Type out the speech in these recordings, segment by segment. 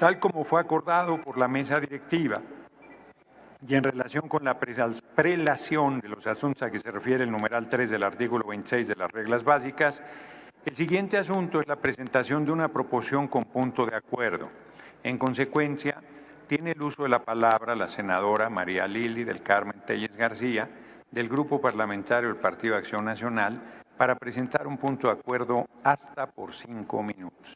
tal como fue acordado por la mesa directiva y en relación con la prelación de los asuntos a que se refiere el numeral 3 del artículo 26 de las reglas básicas, el siguiente asunto es la presentación de una proposición con punto de acuerdo. En consecuencia, tiene el uso de la palabra la senadora María Lili del Carmen Telles García, del Grupo Parlamentario del Partido de Acción Nacional, para presentar un punto de acuerdo hasta por 5 minutos.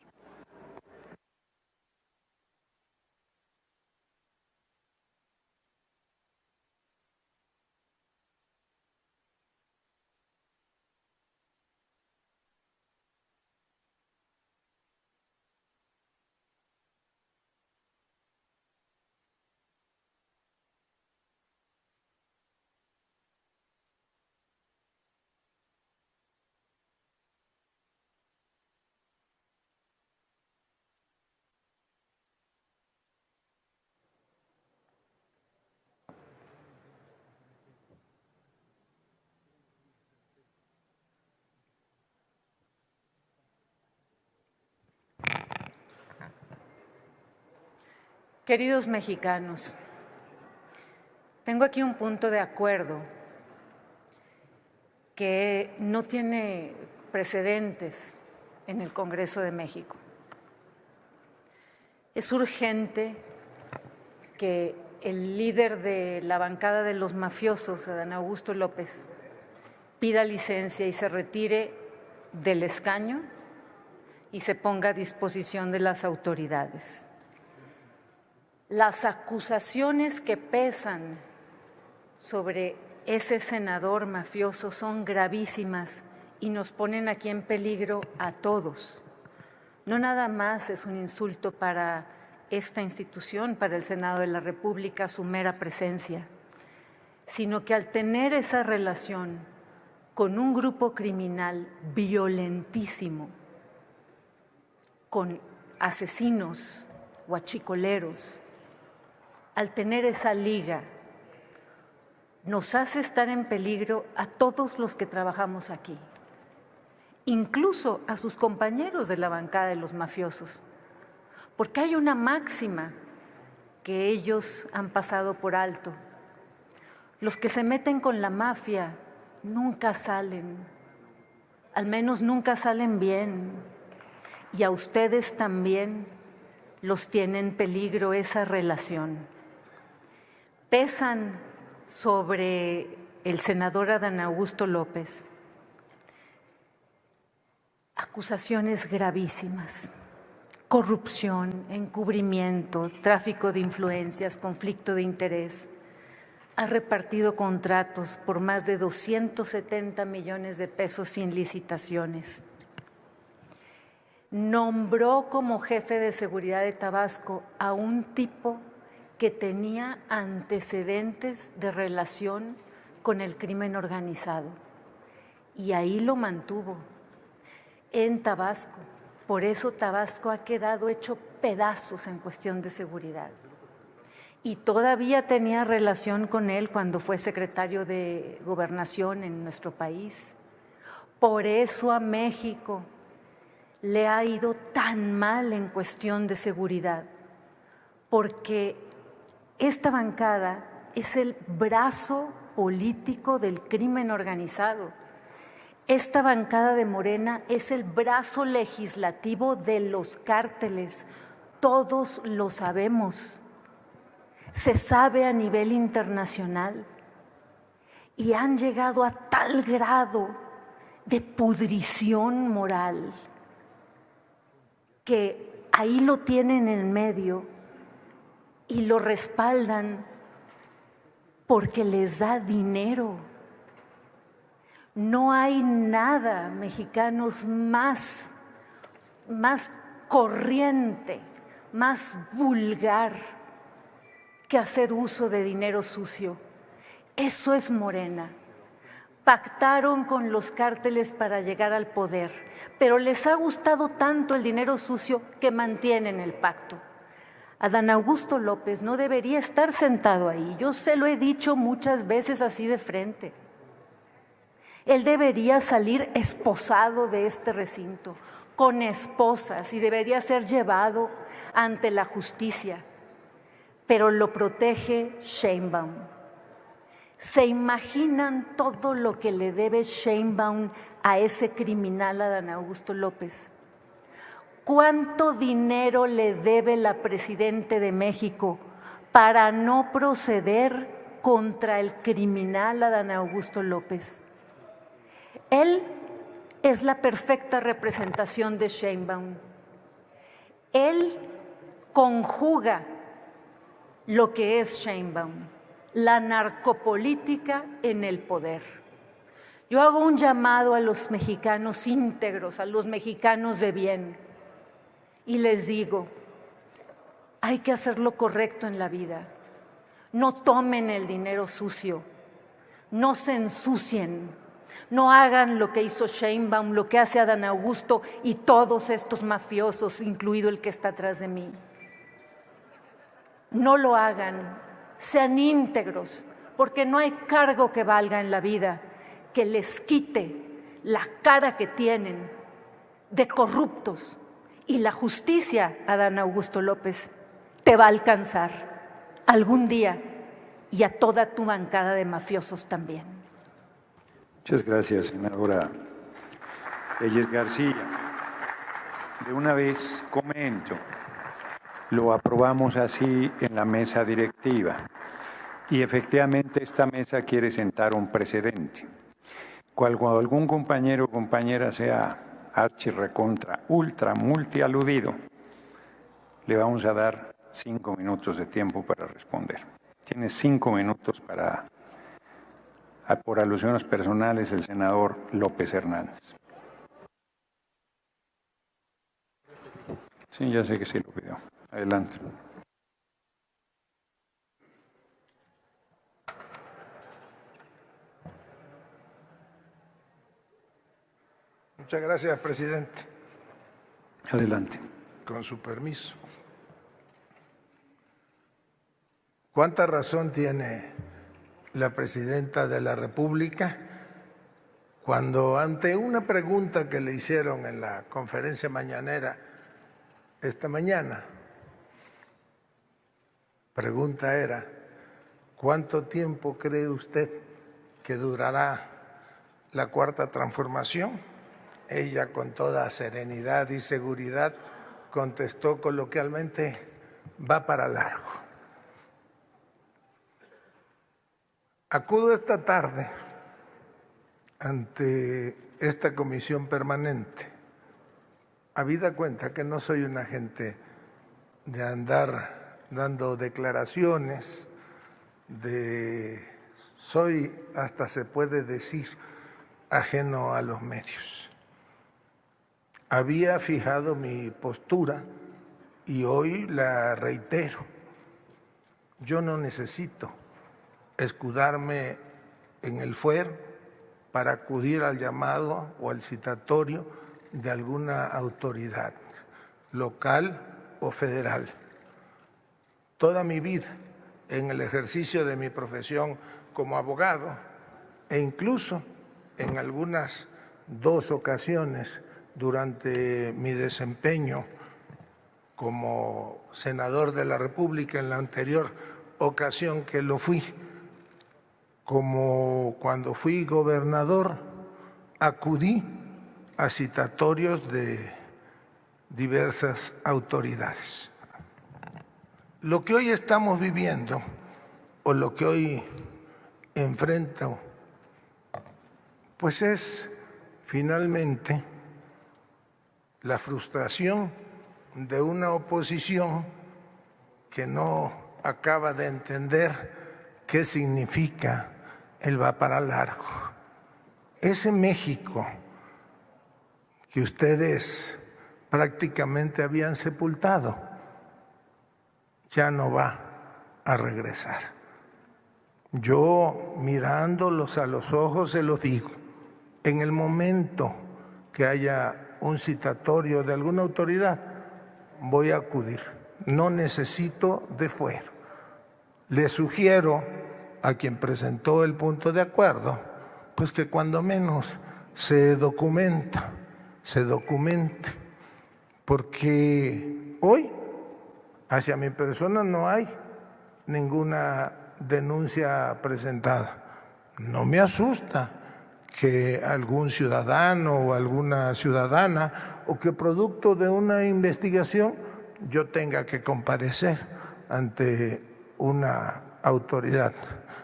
Queridos mexicanos, tengo aquí un punto de acuerdo que no tiene precedentes en el Congreso de México. Es urgente que el líder de la bancada de los mafiosos, Adán Augusto López, pida licencia y se retire del escaño y se ponga a disposición de las autoridades. Las acusaciones que pesan sobre ese senador mafioso son gravísimas y nos ponen aquí en peligro a todos. No nada más es un insulto para esta institución, para el Senado de la República, su mera presencia, sino que al tener esa relación con un grupo criminal violentísimo, con asesinos, huachicoleros, al tener esa liga, nos hace estar en peligro a todos los que trabajamos aquí, incluso a sus compañeros de la bancada de los mafiosos, porque hay una máxima que ellos han pasado por alto. Los que se meten con la mafia nunca salen, al menos nunca salen bien, y a ustedes también los tiene en peligro esa relación. Pesan sobre el senador Adán Augusto López acusaciones gravísimas: corrupción, encubrimiento, tráfico de influencias, conflicto de interés. Ha repartido contratos por más de 270 millones de pesos sin licitaciones. Nombró como jefe de seguridad de Tabasco a un tipo que tenía antecedentes de relación con el crimen organizado, y ahí lo mantuvo en Tabasco. Por eso Tabasco ha quedado hecho pedazos en cuestión de seguridad. Y todavía tenía relación con él cuando fue secretario de Gobernación en nuestro país. Por eso a México le ha ido tan mal en cuestión de seguridad, porque esta bancada es el brazo político del crimen organizado. Esta bancada de Morena es el brazo legislativo de los cárteles. Todos lo sabemos. Se sabe a nivel internacional, y han llegado a tal grado de pudrición moral que ahí lo tienen en medio y lo respaldan porque les da dinero. No hay nada, mexicanos, más corriente, más vulgar que hacer uso de dinero sucio. Eso es Morena. Pactaron con los cárteles para llegar al poder, pero les ha gustado tanto el dinero sucio que mantienen el pacto. Adán Augusto López no debería estar sentado ahí. Yo se lo he dicho muchas veces así de frente. Él debería salir esposado de este recinto, con esposas, y debería ser llevado ante la justicia, pero lo protege Sheinbaum. ¿Se imaginan todo lo que le debe Sheinbaum a ese criminal Adán Augusto López? ¿Cuánto dinero le debe la Presidenta de México para no proceder contra el criminal Adán Augusto López? Él es la perfecta representación de Sheinbaum. Él conjuga lo que es Sheinbaum, la narcopolítica en el poder. Yo hago un llamado a los mexicanos íntegros, a los mexicanos de bien, y les digo, hay que hacer lo correcto en la vida. No tomen el dinero sucio, no se ensucien, no hagan lo que hizo Sheinbaum, lo que hace Adán Augusto y todos estos mafiosos, incluido el que está atrás de mí. No lo hagan, sean íntegros, porque no hay cargo que valga en la vida que les quite la cara que tienen de corruptos. Y la justicia, Adán Augusto López, te va a alcanzar algún día y a toda tu bancada de mafiosos también. Muchas gracias, senadora Telles García. De una vez comento, lo aprobamos así en la mesa directiva y efectivamente esta mesa quiere sentar un precedente. Cuando algún compañero o compañera sea archi recontra ultra multialudido, le vamos a dar 5 minutos de tiempo para responder. Tiene 5 minutos para, por alusiones personales, el senador López Hernández. Sí, ya sé que sí lo pidió. Adelante. Muchas gracias, presidente. Adelante. Con su permiso. ¿Cuánta razón tiene la Presidenta de la República cuando ante una pregunta que le hicieron en la conferencia mañanera esta mañana, pregunta era, ¿cuánto tiempo cree usted que durará la cuarta transformación? Ella, con toda serenidad y seguridad, contestó coloquialmente, va para largo. Acudo esta tarde ante esta comisión permanente, habida cuenta que no soy un agente de andar dando declaraciones, soy, hasta se puede decir, ajeno a los medios. Había fijado mi postura y hoy la reitero. Yo no necesito escudarme en el fuero para acudir al llamado o al citatorio de alguna autoridad, local o federal. Toda mi vida, en el ejercicio de mi profesión como abogado, e incluso en algunas 2 ocasiones durante mi desempeño como senador de la República, en la anterior ocasión que lo fui, como cuando fui gobernador, acudí a citatorios de diversas autoridades. Lo que hoy estamos viviendo o lo que hoy enfrento, pues es finalmente la frustración de una oposición que no acaba de entender qué significa el va para largo. Ese México que ustedes prácticamente habían sepultado ya no va a regresar. Yo, mirándolos a los ojos, se los digo, en el momento que haya un citatorio de alguna autoridad, voy a acudir. No necesito de fuero. Le sugiero a quien presentó el punto de acuerdo, pues que cuando menos se documente, porque hoy Hacia mi persona no hay ninguna denuncia presentada. No me asusta que algún ciudadano o alguna ciudadana o que producto de una investigación yo tenga que comparecer ante una autoridad.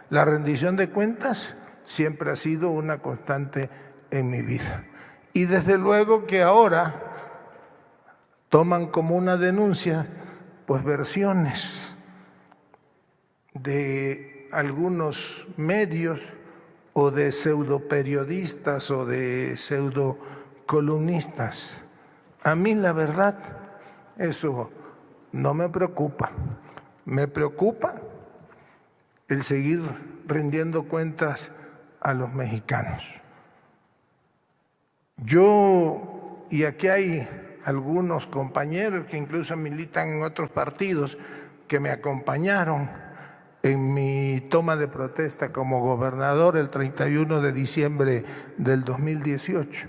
La rendición de cuentas siempre ha sido una constante en mi vida. Y desde luego que ahora toman como una denuncia pues versiones de algunos medios o de pseudoperiodistas o de pseudocolumnistas. A mí la verdad eso no me preocupa. Me preocupa el seguir rindiendo cuentas a los mexicanos. Yo, y aquí hay algunos compañeros que incluso militan en otros partidos que me acompañaron en mi toma de protesta como gobernador el 31 de diciembre del 2018.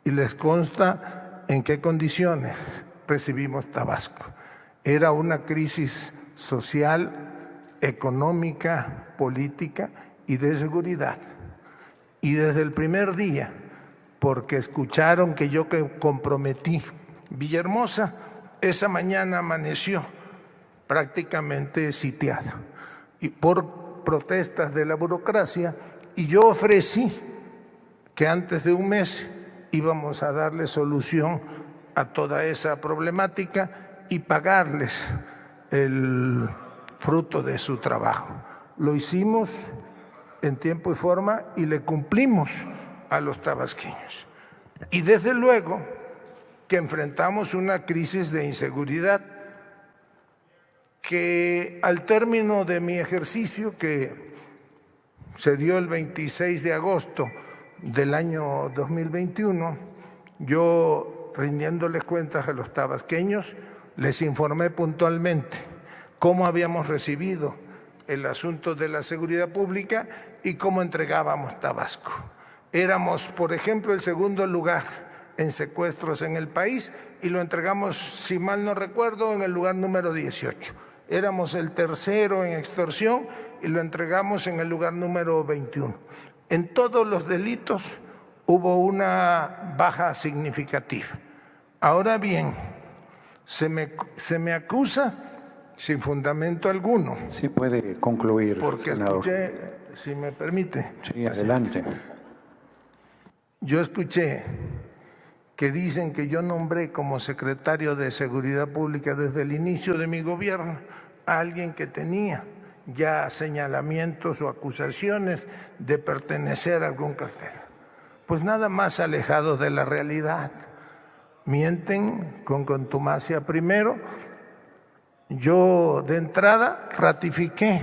Y les consta en qué condiciones recibimos Tabasco. Era una crisis social, económica, política y de seguridad. Y desde el primer día, porque escucharon que yo comprometí Villahermosa, esa mañana amaneció prácticamente sitiada y por protestas de la burocracia, y yo ofrecí que antes de un mes íbamos a darle solución a toda esa problemática y pagarles el fruto de su trabajo. Lo hicimos en tiempo y forma y le cumplimos a los tabasqueños. Y desde luego que enfrentamos una crisis de inseguridad que al término de mi ejercicio, que se dio el 26 de agosto del año 2021, yo rindiéndoles cuentas a los tabasqueños, les informé puntualmente cómo habíamos recibido el asunto de la seguridad pública y cómo entregábamos Tabasco. Éramos, por ejemplo, el segundo lugar en secuestros en el país y lo entregamos, si mal no recuerdo, en el lugar número 18. Éramos el tercero en extorsión y lo entregamos en el lugar número 21. En todos los delitos hubo una baja significativa. Ahora bien, se me acusa sin fundamento alguno. Sí puede concluir, porque senador. Escuché, si me permite. Sí, adelante. Yo escuché que dicen que yo nombré como secretario de Seguridad Pública desde el inicio de mi gobierno a alguien que tenía ya señalamientos o acusaciones de pertenecer a algún cartel. Pues nada más alejado de la realidad. Mienten con contumacia. Primero, yo de entrada ratifiqué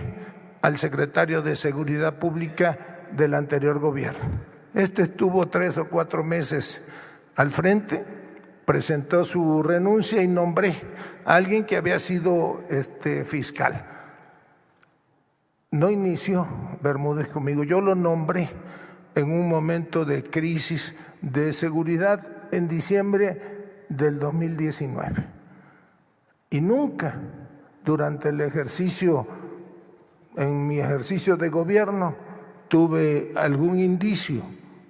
al secretario de Seguridad Pública del anterior gobierno. Este estuvo 3 o 4 meses al frente, presentó su renuncia y nombré a alguien que había sido fiscal. No inició Bermúdez conmigo, yo lo nombré en un momento de crisis de seguridad en diciembre del 2019. Y nunca durante el ejercicio, en mi ejercicio de gobierno, tuve algún indicio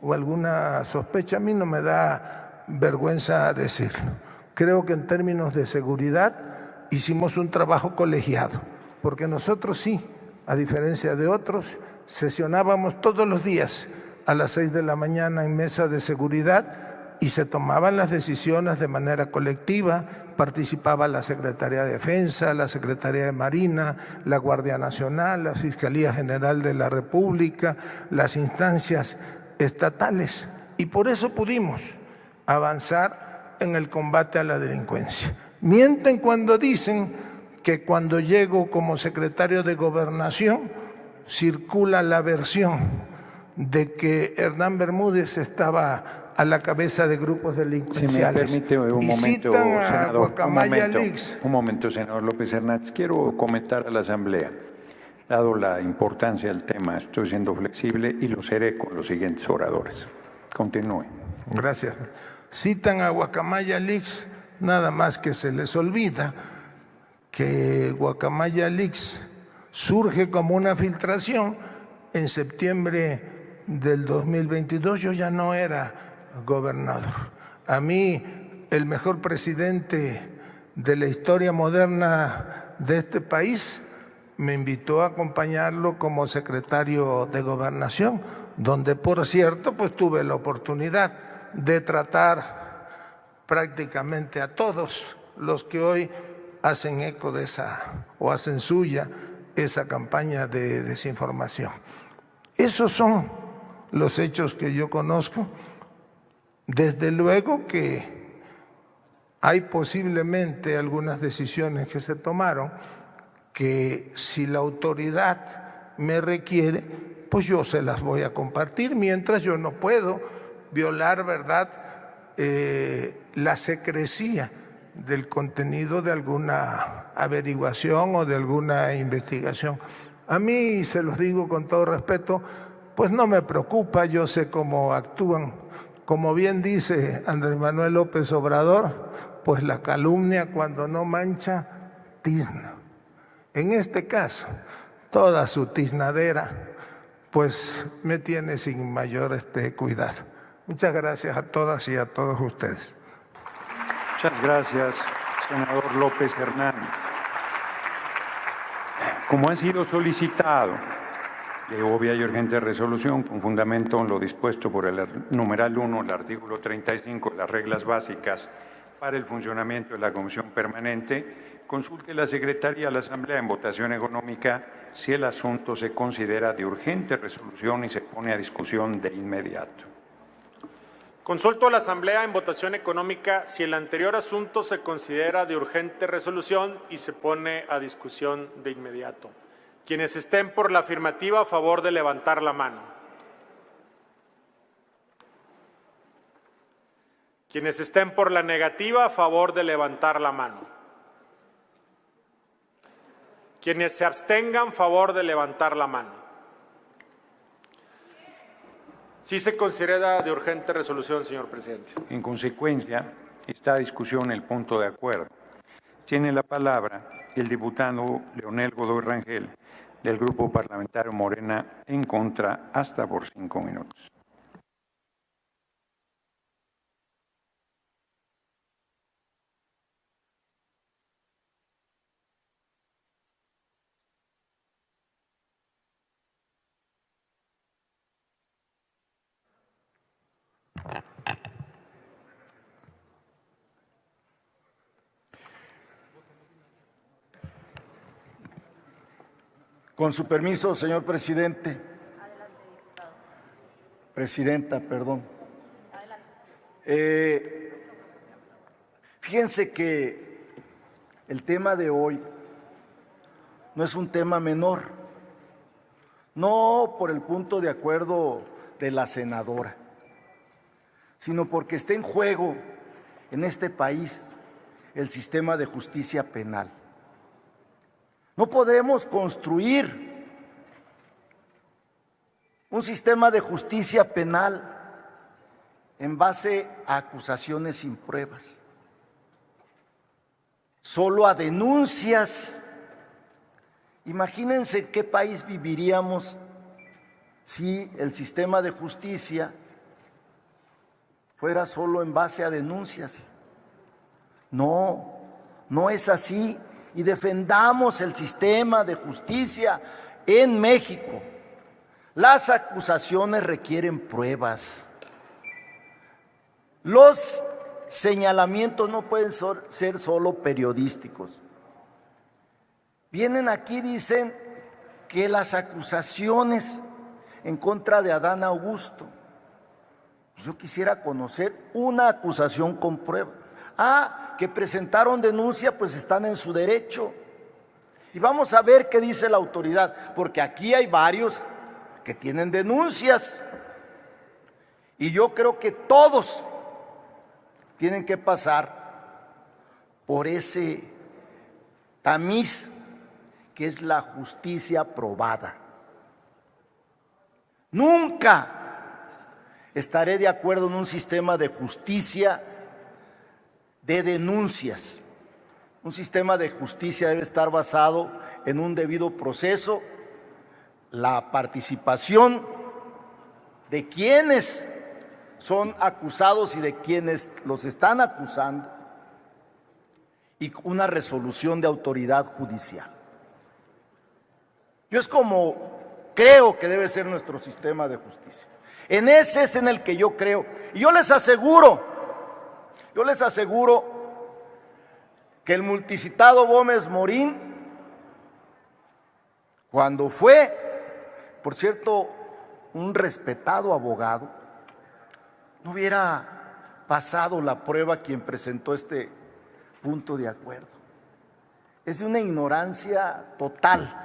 o alguna sospecha. A mí no me da vergüenza decirlo. Creo que en términos de seguridad hicimos un trabajo colegiado, porque nosotros sí, a diferencia de otros, sesionábamos todos los días a las 6 de la mañana en mesa de seguridad y se tomaban las decisiones de manera colectiva. Participaba la Secretaría de Defensa, la Secretaría de Marina, la Guardia Nacional, la Fiscalía General de la República, las instancias estatales. Y por eso pudimos avanzar en el combate a la delincuencia. Mienten cuando dicen que cuando llego como secretario de Gobernación circula la versión de que Hernán Bermúdez estaba a la cabeza de grupos delincuenciales. Si me permite un momento, senador, un momento, senador López Hernández. Quiero comentar a la Asamblea, dado la importancia del tema, estoy siendo flexible y lo seré con los siguientes oradores. Continúe. Gracias. Citan a Guacamaya Leaks, nada más que se les olvida que Guacamaya Leaks surge como una filtración. En septiembre del 2022 yo ya no era gobernador. A mí, el mejor presidente de la historia moderna de este país me invitó a acompañarlo como secretario de Gobernación, donde, por cierto, pues tuve la oportunidad de tratar prácticamente a todos los que hoy hacen eco de esa o hacen suya esa campaña de desinformación. Esos son los hechos que yo conozco. Desde luego que hay posiblemente algunas decisiones que se tomaron que si la autoridad me requiere, pues yo se las voy a compartir, mientras yo no puedo violar, ¿verdad?, la secrecía del contenido de alguna averiguación o de alguna investigación. A mí, se los digo con todo respeto, pues no me preocupa, yo sé cómo actúan. Como bien dice Andrés Manuel López Obrador, pues la calumnia cuando no mancha, tizna. En este caso, toda su tiznadera, pues me tiene sin mayor cuidado. Muchas gracias a todas y a todos ustedes. Muchas gracias, senador López Hernández. Como ha sido solicitado de obvia y urgente resolución, con fundamento en lo dispuesto por el numeral 1, el artículo 35 de las reglas básicas para el funcionamiento de la Comisión Permanente, consulte la Secretaría a la Asamblea en votación económica si el asunto se considera de urgente resolución y se pone a discusión de inmediato. Consulto a la Asamblea en votación económica si el anterior asunto se considera de urgente resolución y se pone a discusión de inmediato. Quienes estén por la afirmativa, a favor de levantar la mano. Quienes estén por la negativa, a favor de levantar la mano. Quienes se abstengan, a favor de levantar la mano. Sí se considera de urgente resolución, señor presidente. En consecuencia, está a discusión el punto de acuerdo. Tiene la palabra el diputado Leonel Godoy Rangel, del Grupo Parlamentario Morena, en contra, hasta por 5 minutos. Con su permiso, señor presidente. Presidenta, perdón. Fíjense que el tema de hoy no es un tema menor, no por el punto de acuerdo de la senadora, sino porque está en juego en este país el sistema de justicia penal. No podemos construir un sistema de justicia penal en base a acusaciones sin pruebas, solo a denuncias. Imagínense en qué país viviríamos si el sistema de justicia fuera solo en base a denuncias. No, no es así. Y defendamos el sistema de justicia en México. Las acusaciones requieren pruebas. Los señalamientos no pueden ser solo periodísticos. Vienen aquí, dicen que las acusaciones en contra de Adán Augusto. Yo quisiera conocer una acusación con prueba. Que presentaron denuncia, pues están en su derecho. Y vamos a ver qué dice la autoridad, porque aquí hay varios que tienen denuncias. Y yo creo que todos tienen que pasar por ese tamiz que es la justicia probada. Nunca estaré de acuerdo en un sistema de justicia de denuncias. Un sistema de justicia debe estar basado en un debido proceso, la participación de quienes son acusados y de quienes los están acusando, y una resolución de autoridad judicial. Yo es como creo que debe ser nuestro sistema de justicia. En ese es en el que yo creo. Y yo les aseguro que el multicitado Gómez Morín, cuando fue, por cierto, un respetado abogado, no hubiera pasado la prueba quien presentó este punto de acuerdo. Es de una ignorancia total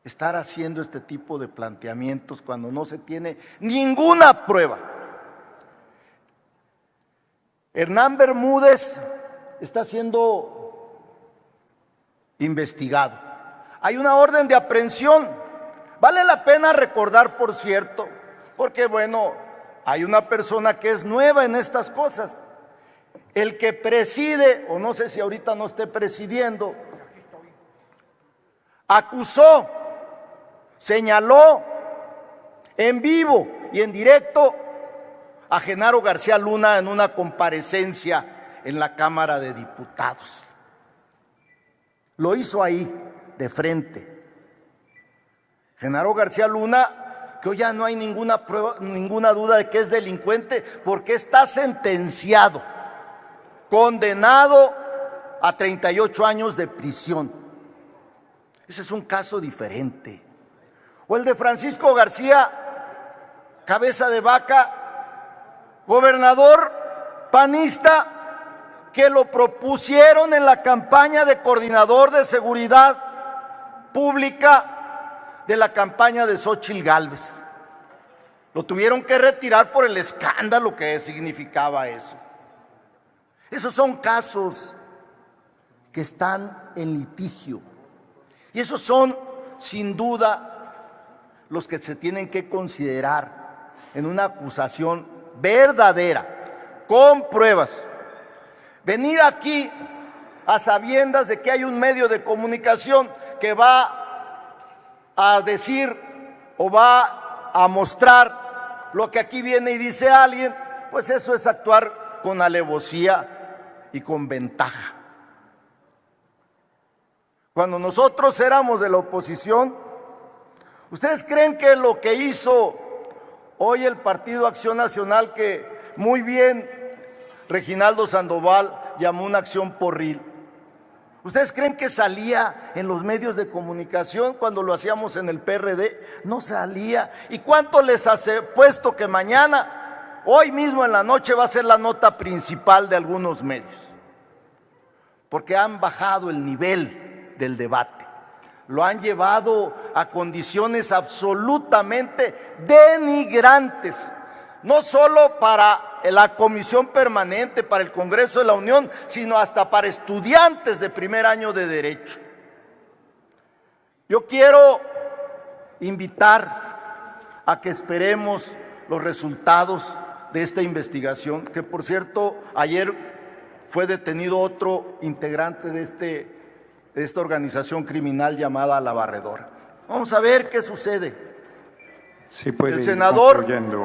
estar haciendo este tipo de planteamientos cuando no se tiene ninguna prueba. Hernán Bermúdez está siendo investigado. Hay una orden de aprehensión. Vale la pena recordar, por cierto, porque bueno, hay una persona que es nueva en estas cosas. El que preside, o no sé si ahorita no esté presidiendo, acusó, señaló en vivo y en directo a Genaro García Luna en una comparecencia en la Cámara de Diputados. Lo hizo ahí, de frente. Genaro García Luna, que hoy ya no hay ninguna prueba, ninguna duda de que es delincuente, porque está sentenciado, condenado a 38 años de prisión. Ese es un caso diferente. O el de Francisco García Cabeza de Vaca, gobernador panista, que lo propusieron en la campaña de coordinador de seguridad pública de la campaña de Xóchitl Gálvez. Lo tuvieron que retirar por el escándalo que significaba eso. Esos son casos que están en litigio. Y esos son, sin duda, los que se tienen que considerar en una acusación verdadera, con pruebas. Venir aquí a sabiendas de que hay un medio de comunicación que va a decir o va a mostrar lo que aquí viene y dice alguien, pues eso es actuar con alevosía y con ventaja. Cuando nosotros éramos de la oposición, ¿ustedes creen que lo que hizo hoy el Partido Acción Nacional, que muy bien Reginaldo Sandoval llamó una acción porril, ustedes creen que salía en los medios de comunicación cuando lo hacíamos en el PRD? No salía. ¿Y cuánto les hace puesto que mañana, hoy mismo en la noche, va a ser la nota principal de algunos medios? Porque han bajado el nivel del debate, lo han llevado a condiciones absolutamente denigrantes, no solo para la Comisión Permanente, para el Congreso de la Unión, sino hasta para estudiantes de primer año de Derecho. Yo quiero invitar a que esperemos los resultados de esta investigación, que por cierto, ayer fue detenido otro integrante de esta organización criminal llamada La Barredora. Vamos a ver qué sucede. Sí, puede el ir senador concluyendo,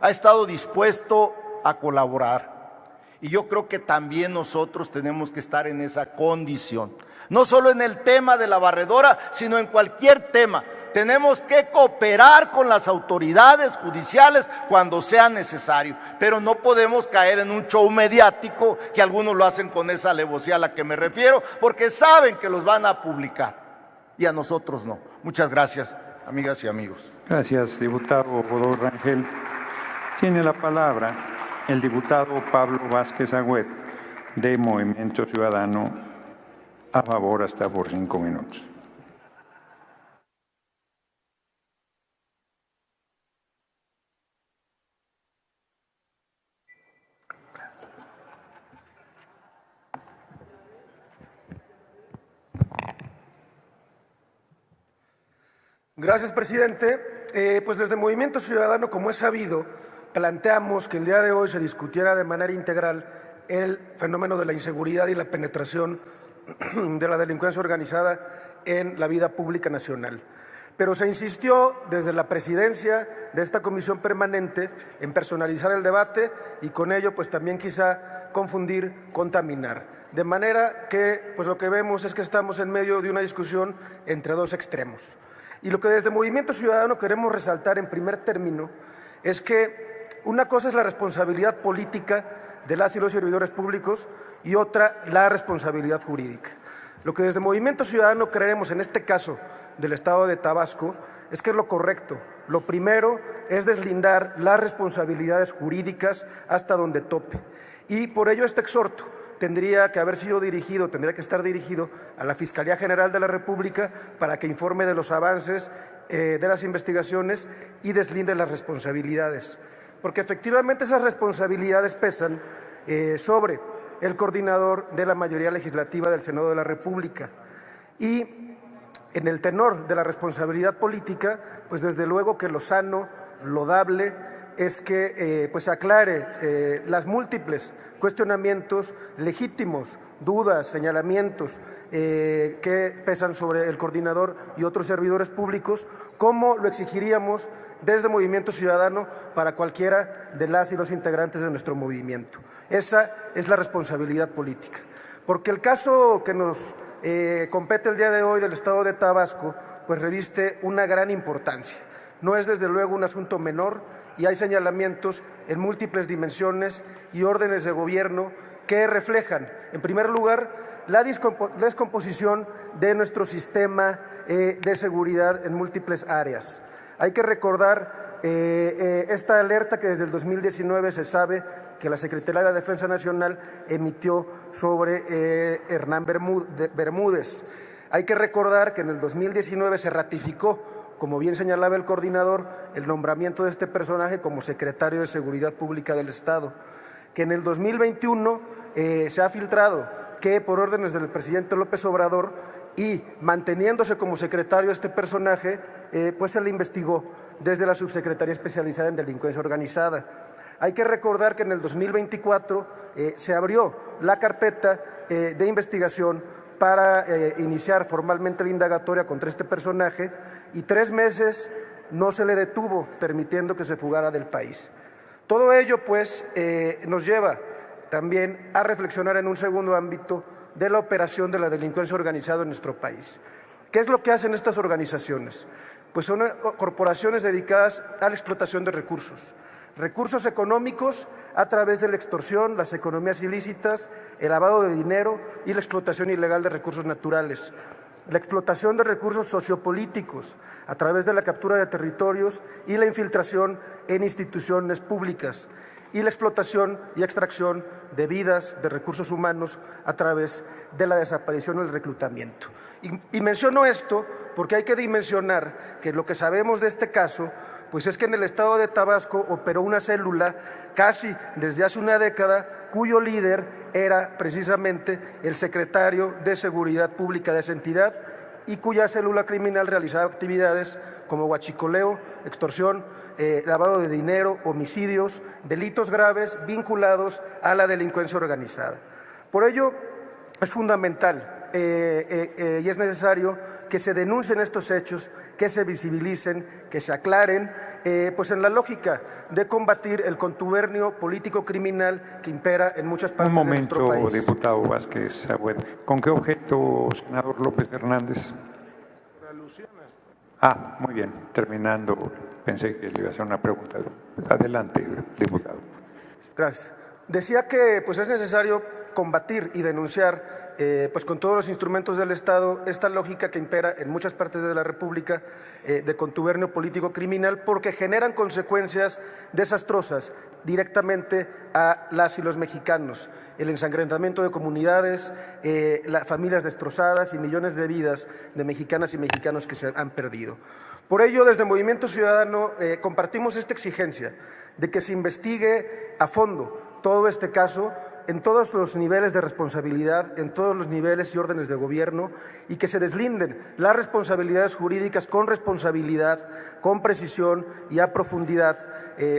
ha estado dispuesto a colaborar, y yo creo que también nosotros tenemos que estar en esa condición, no solo en el tema de La Barredora, sino en cualquier tema. Tenemos que cooperar con las autoridades judiciales cuando sea necesario, pero no podemos caer en un show mediático, que algunos lo hacen con esa alevosía a la que me refiero, porque saben que los van a publicar y a nosotros no. Muchas gracias, amigas y amigos. Gracias, diputado Godó Rangel. Tiene la palabra el diputado Pablo Vázquez Agüed, de Movimiento Ciudadano, a favor, hasta por 5 minutos. Gracias, presidente. Pues desde Movimiento Ciudadano, como es sabido, planteamos que el día de hoy se discutiera de manera integral el fenómeno de la inseguridad y la penetración de la delincuencia organizada en la vida pública nacional. Pero se insistió desde la presidencia de esta comisión permanente en personalizar el debate y con ello pues también quizá confundir, contaminar. De manera que pues lo que vemos es que estamos en medio de una discusión entre dos extremos. Y lo que desde Movimiento Ciudadano queremos resaltar en primer término es que una cosa es la responsabilidad política de las y los servidores públicos y otra la responsabilidad jurídica. Lo que desde Movimiento Ciudadano creemos en este caso del Estado de Tabasco es que es lo correcto. Lo primero es deslindar las responsabilidades jurídicas hasta donde tope. Y por ello este exhorto tendría que estar dirigido a la Fiscalía General de la República para que informe de los avances de las investigaciones y deslinde las responsabilidades. Porque efectivamente esas responsabilidades pesan sobre el coordinador de la mayoría legislativa del Senado de la República. Y en el tenor de la responsabilidad política, pues desde luego que lo sano, loable, es que pues aclare las múltiples cuestionamientos legítimos, dudas, señalamientos que pesan sobre el coordinador y otros servidores públicos, como lo exigiríamos desde Movimiento Ciudadano para cualquiera de las y los integrantes de nuestro movimiento. Esa es la responsabilidad política. Porque el caso que nos compete el día de hoy del Estado de Tabasco, pues reviste una gran importancia. No es desde luego un asunto menor y hay señalamientos en múltiples dimensiones y órdenes de gobierno que reflejan, en primer lugar, la descomposición de nuestro sistema de seguridad en múltiples áreas. Hay que recordar esta alerta que desde el 2019 se sabe que la Secretaría de la Defensa Nacional emitió sobre Hernán Bermúdez. Hay que recordar que en el 2019 se ratificó, como bien señalaba el coordinador, el nombramiento de este personaje como secretario de Seguridad Pública del Estado, que en el 2021 se ha filtrado que por órdenes del presidente López Obrador y manteniéndose como secretario este personaje, pues se le investigó desde la Subsecretaría Especializada en Delincuencia Organizada. Hay que recordar que en el 2024 se abrió la carpeta de investigación para iniciar formalmente la indagatoria contra este personaje y 3 meses no se le detuvo, permitiendo que se fugara del país. Todo ello, pues, nos lleva también a reflexionar en un segundo ámbito de la operación de la delincuencia organizada en nuestro país. ¿Qué es lo que hacen estas organizaciones? Pues son corporaciones dedicadas a la explotación de recursos económicos a través de la extorsión, las economías ilícitas, el lavado de dinero y la explotación ilegal de recursos naturales. La explotación de recursos sociopolíticos a través de la captura de territorios y la infiltración en instituciones públicas y la explotación y extracción de vidas, de recursos humanos a través de la desaparición o el reclutamiento. Y menciono esto porque hay que dimensionar que lo que sabemos de este caso pues es que en el Estado de Tabasco operó una célula casi desde hace una década cuyo líder era precisamente el secretario de Seguridad Pública de esa entidad y cuya célula criminal realizaba actividades como huachicoleo, extorsión, lavado de dinero, homicidios, delitos graves vinculados a la delincuencia organizada. Por ello es fundamental y es necesario que se denuncien estos hechos, que se visibilicen, que se aclaren, pues en la lógica de combatir el contubernio político criminal que impera en muchas partes de nuestro país. Un momento, diputado Vázquez Agüed. ¿Con qué objeto, senador López Hernández? Muy bien, terminando, pensé que le iba a hacer una pregunta. Adelante, diputado. Gracias. Decía que pues es necesario combatir y denunciar pues con todos los instrumentos del Estado esta lógica que impera en muchas partes de la República de contubernio político criminal porque generan consecuencias desastrosas directamente a las y los mexicanos, el ensangrentamiento de comunidades, las familias destrozadas y millones de vidas de mexicanas y mexicanos que se han perdido. Por ello, desde Movimiento Ciudadano compartimos esta exigencia de que se investigue a fondo todo este caso en todos los niveles de responsabilidad, en todos los niveles y órdenes de gobierno y que se deslinden las responsabilidades jurídicas con responsabilidad, con precisión y a profundidad,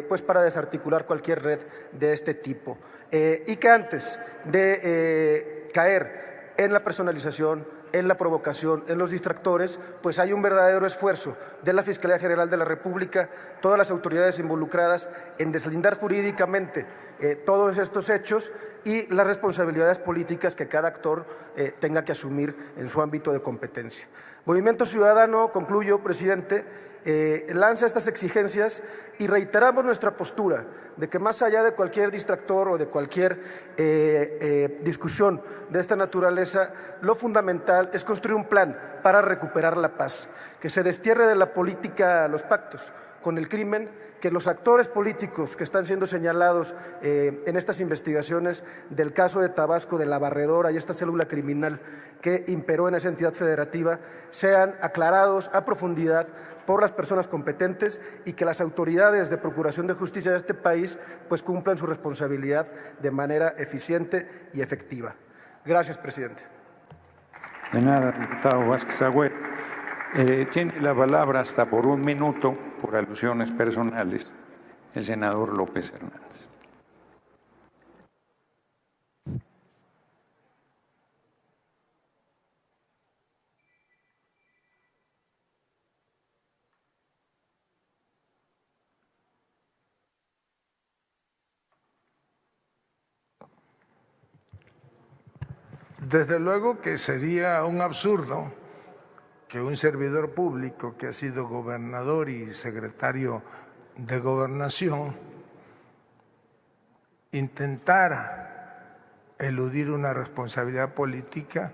pues para desarticular cualquier red de este tipo. y que antes de caer en la personalización, en la provocación, en los distractores, pues hay un verdadero esfuerzo de la Fiscalía General de la República, todas las autoridades involucradas en deslindar jurídicamente todos estos hechos y las responsabilidades políticas que cada actor tenga que asumir en su ámbito de competencia. Movimiento Ciudadano, concluyo, presidente, lanza estas exigencias y reiteramos nuestra postura de que más allá de cualquier distractor o de cualquier discusión de esta naturaleza, lo fundamental es construir un plan para recuperar la paz, que se destierre de la política los pactos con el crimen, que los actores políticos que están siendo señalados en estas investigaciones del caso de Tabasco, de la Barredora y esta célula criminal que imperó en esa entidad federativa, sean aclarados a profundidad por las personas competentes y que las autoridades de procuración de justicia de este país pues cumplan su responsabilidad de manera eficiente y efectiva. Gracias, presidente. De nada, diputado Vázquez Agüero. Tiene la palabra hasta por 1 minuto, por alusiones personales, el senador López Hernández. Desde luego que sería un absurdo que un servidor público que ha sido gobernador y secretario de Gobernación intentara eludir una responsabilidad política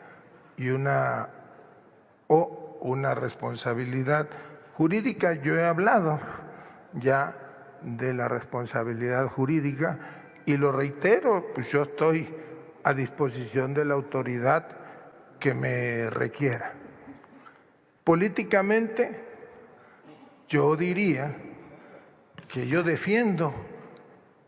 y una responsabilidad jurídica. Yo he hablado ya de la responsabilidad jurídica y lo reitero, pues yo estoy a disposición de la autoridad que me requiera. Políticamente, yo diría que yo defiendo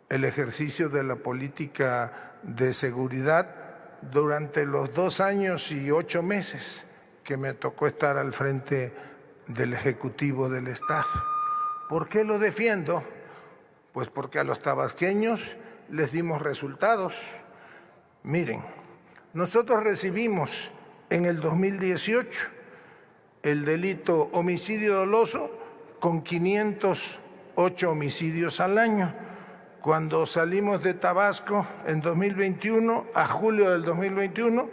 el ejercicio de la política de seguridad durante los 2 años y 8 meses que me tocó estar al frente del Ejecutivo del Estado. ¿Por qué lo defiendo? Pues porque a los tabasqueños les dimos resultados. Miren, nosotros recibimos en el 2018 el delito homicidio doloso con 508 homicidios al año. Cuando salimos de Tabasco en 2021, a julio del 2021,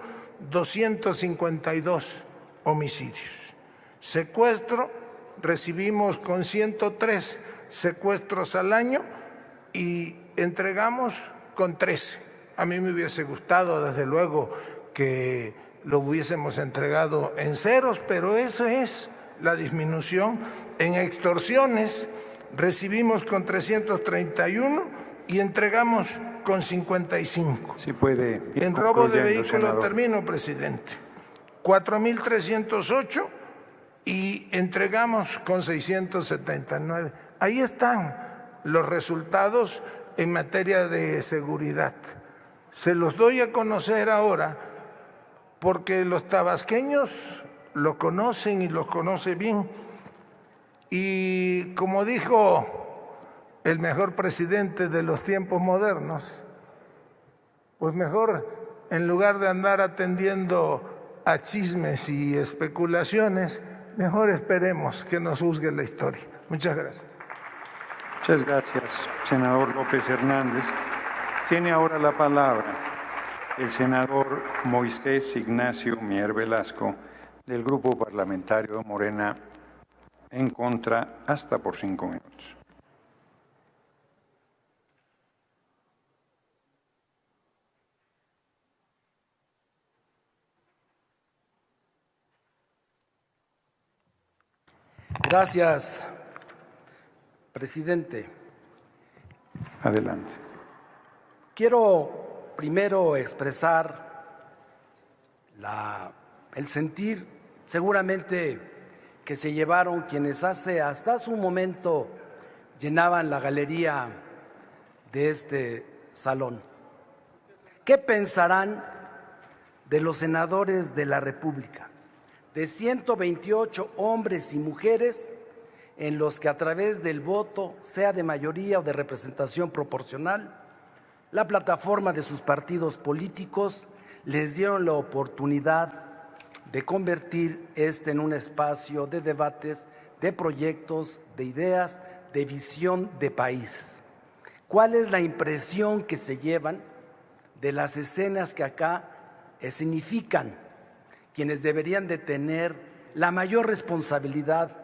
252 homicidios. Secuestro, recibimos con 103 secuestros al año y entregamos con 13. A mí me hubiese gustado, desde luego, que lo hubiésemos entregado en ceros, pero eso es la disminución. En extorsiones recibimos con 331 y entregamos con 55. Sí puede. En robo de vehículos, termino, presidente, 4.308 y entregamos con 679. Ahí están los resultados en materia de seguridad. Se los doy a conocer ahora porque los tabasqueños lo conocen y los conoce bien. Y como dijo el mejor presidente de los tiempos modernos, pues mejor, en lugar de andar atendiendo a chismes y especulaciones, mejor esperemos que nos juzgue la historia. Muchas gracias. Muchas gracias, senador López Hernández. Tiene ahora la palabra el senador Moisés Ignacio Mier Velasco, del Grupo Parlamentario de Morena, en contra, hasta por 5 minutos. Gracias, presidente. Adelante. Quiero primero expresar el sentir seguramente que se llevaron quienes hasta hace un momento llenaban la galería de este salón. ¿Qué pensarán de los senadores de la República? De 128 hombres y mujeres en los que a través del voto, sea de mayoría o de representación proporcional, la plataforma de sus partidos políticos les dieron la oportunidad de convertir en un espacio de debates, de proyectos, de ideas, de visión de país. ¿Cuál es la impresión que se llevan de las escenas que acá significan quienes deberían de tener la mayor responsabilidad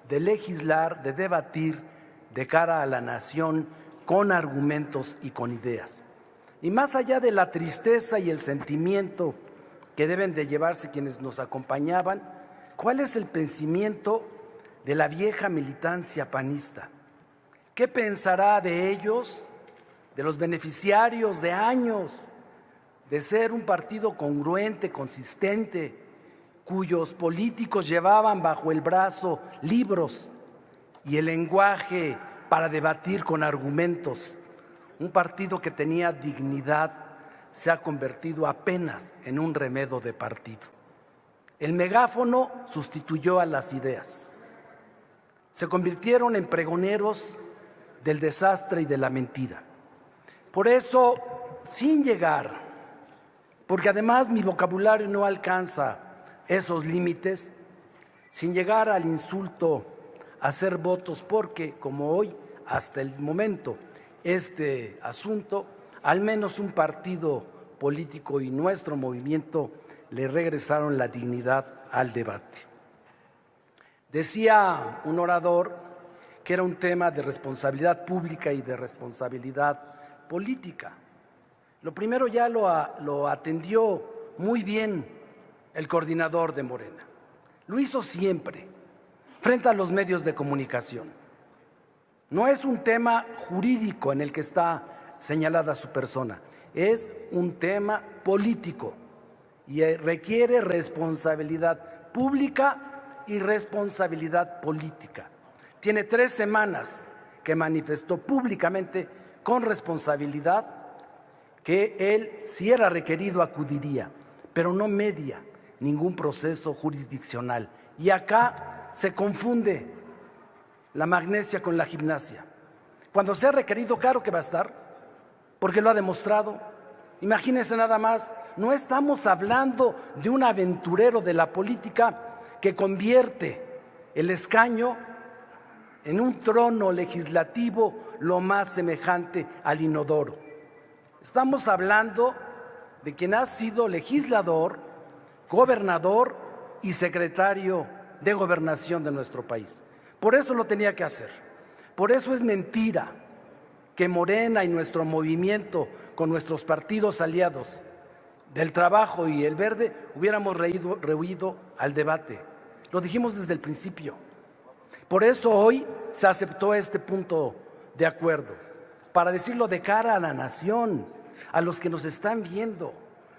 de legislar, de debatir de cara a la nación con argumentos y con ideas? Y más allá de la tristeza y el sentimiento que deben de llevarse quienes nos acompañaban, ¿cuál es el pensamiento de la vieja militancia panista? ¿Qué pensará de ellos, de los beneficiarios de años de ser un partido congruente, consistente, cuyos políticos llevaban bajo el brazo libros y el lenguaje para debatir con argumentos? Un partido que tenía dignidad se ha convertido apenas en un remedo de partido. El megáfono sustituyó a las ideas. Se convirtieron en pregoneros del desastre y de la mentira. Por eso, sin llegar, porque además mi vocabulario no alcanza esos límites, sin llegar al insulto, a hacer votos, porque como hoy, hasta el momento, este asunto, al menos un partido político y nuestro movimiento le regresaron la dignidad al debate. Decía un orador que era un tema de responsabilidad pública y de responsabilidad política. Lo primero ya lo atendió muy bien el coordinador de Morena. Lo hizo siempre, frente a los medios de comunicación. No es un tema jurídico en el que está señalada su persona, es un tema político y requiere responsabilidad pública y responsabilidad política. Tiene 3 semanas que manifestó públicamente con responsabilidad que él, si era requerido, acudiría, pero no media ningún proceso jurisdiccional. Y acá se confunde la magnesia con la gimnasia. Cuando sea requerido, claro que va a estar, porque lo ha demostrado. Imagínense nada más, no estamos hablando de un aventurero de la política que convierte el escaño en un trono legislativo lo más semejante al inodoro. Estamos hablando de quien ha sido legislador, gobernador y secretario de gobernación de nuestro país. Por eso lo tenía que hacer. Por eso es mentira que Morena y nuestro movimiento con nuestros partidos aliados del Trabajo y el Verde hubiéramos rehuido al debate. Lo dijimos desde el principio. Por eso hoy se aceptó este punto de acuerdo, para decirlo de cara a la nación, a los que nos están viendo,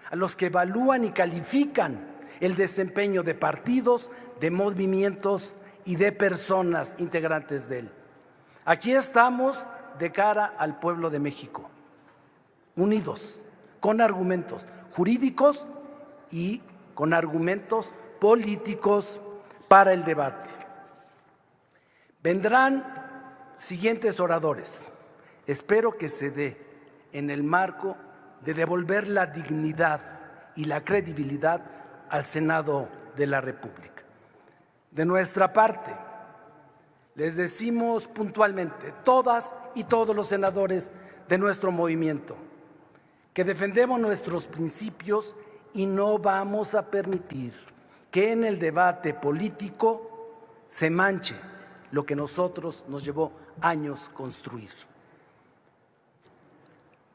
a los que evalúan y califican el desempeño de partidos, de movimientos y de personas integrantes de él. Aquí estamos de cara al pueblo de México, unidos, con argumentos jurídicos y con argumentos políticos para el debate. Vendrán siguientes oradores. Espero que se dé en el marco de devolver la dignidad y la credibilidad al Senado de la República. De nuestra parte, les decimos puntualmente, todas y todos los senadores de nuestro movimiento, que defendemos nuestros principios y no vamos a permitir que en el debate político se manche lo que nosotros nos llevó años construir.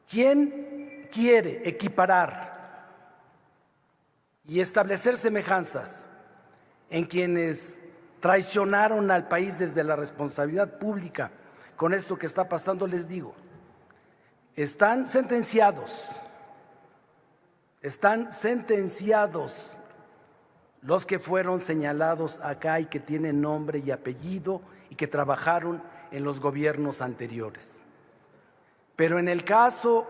¿Quién quiere equiparar y establecer semejanzas en quienes traicionaron al país desde la responsabilidad pública con esto que está pasando? Les digo, están sentenciados los que fueron señalados acá y que tienen nombre y apellido y que trabajaron en los gobiernos anteriores. Pero en el caso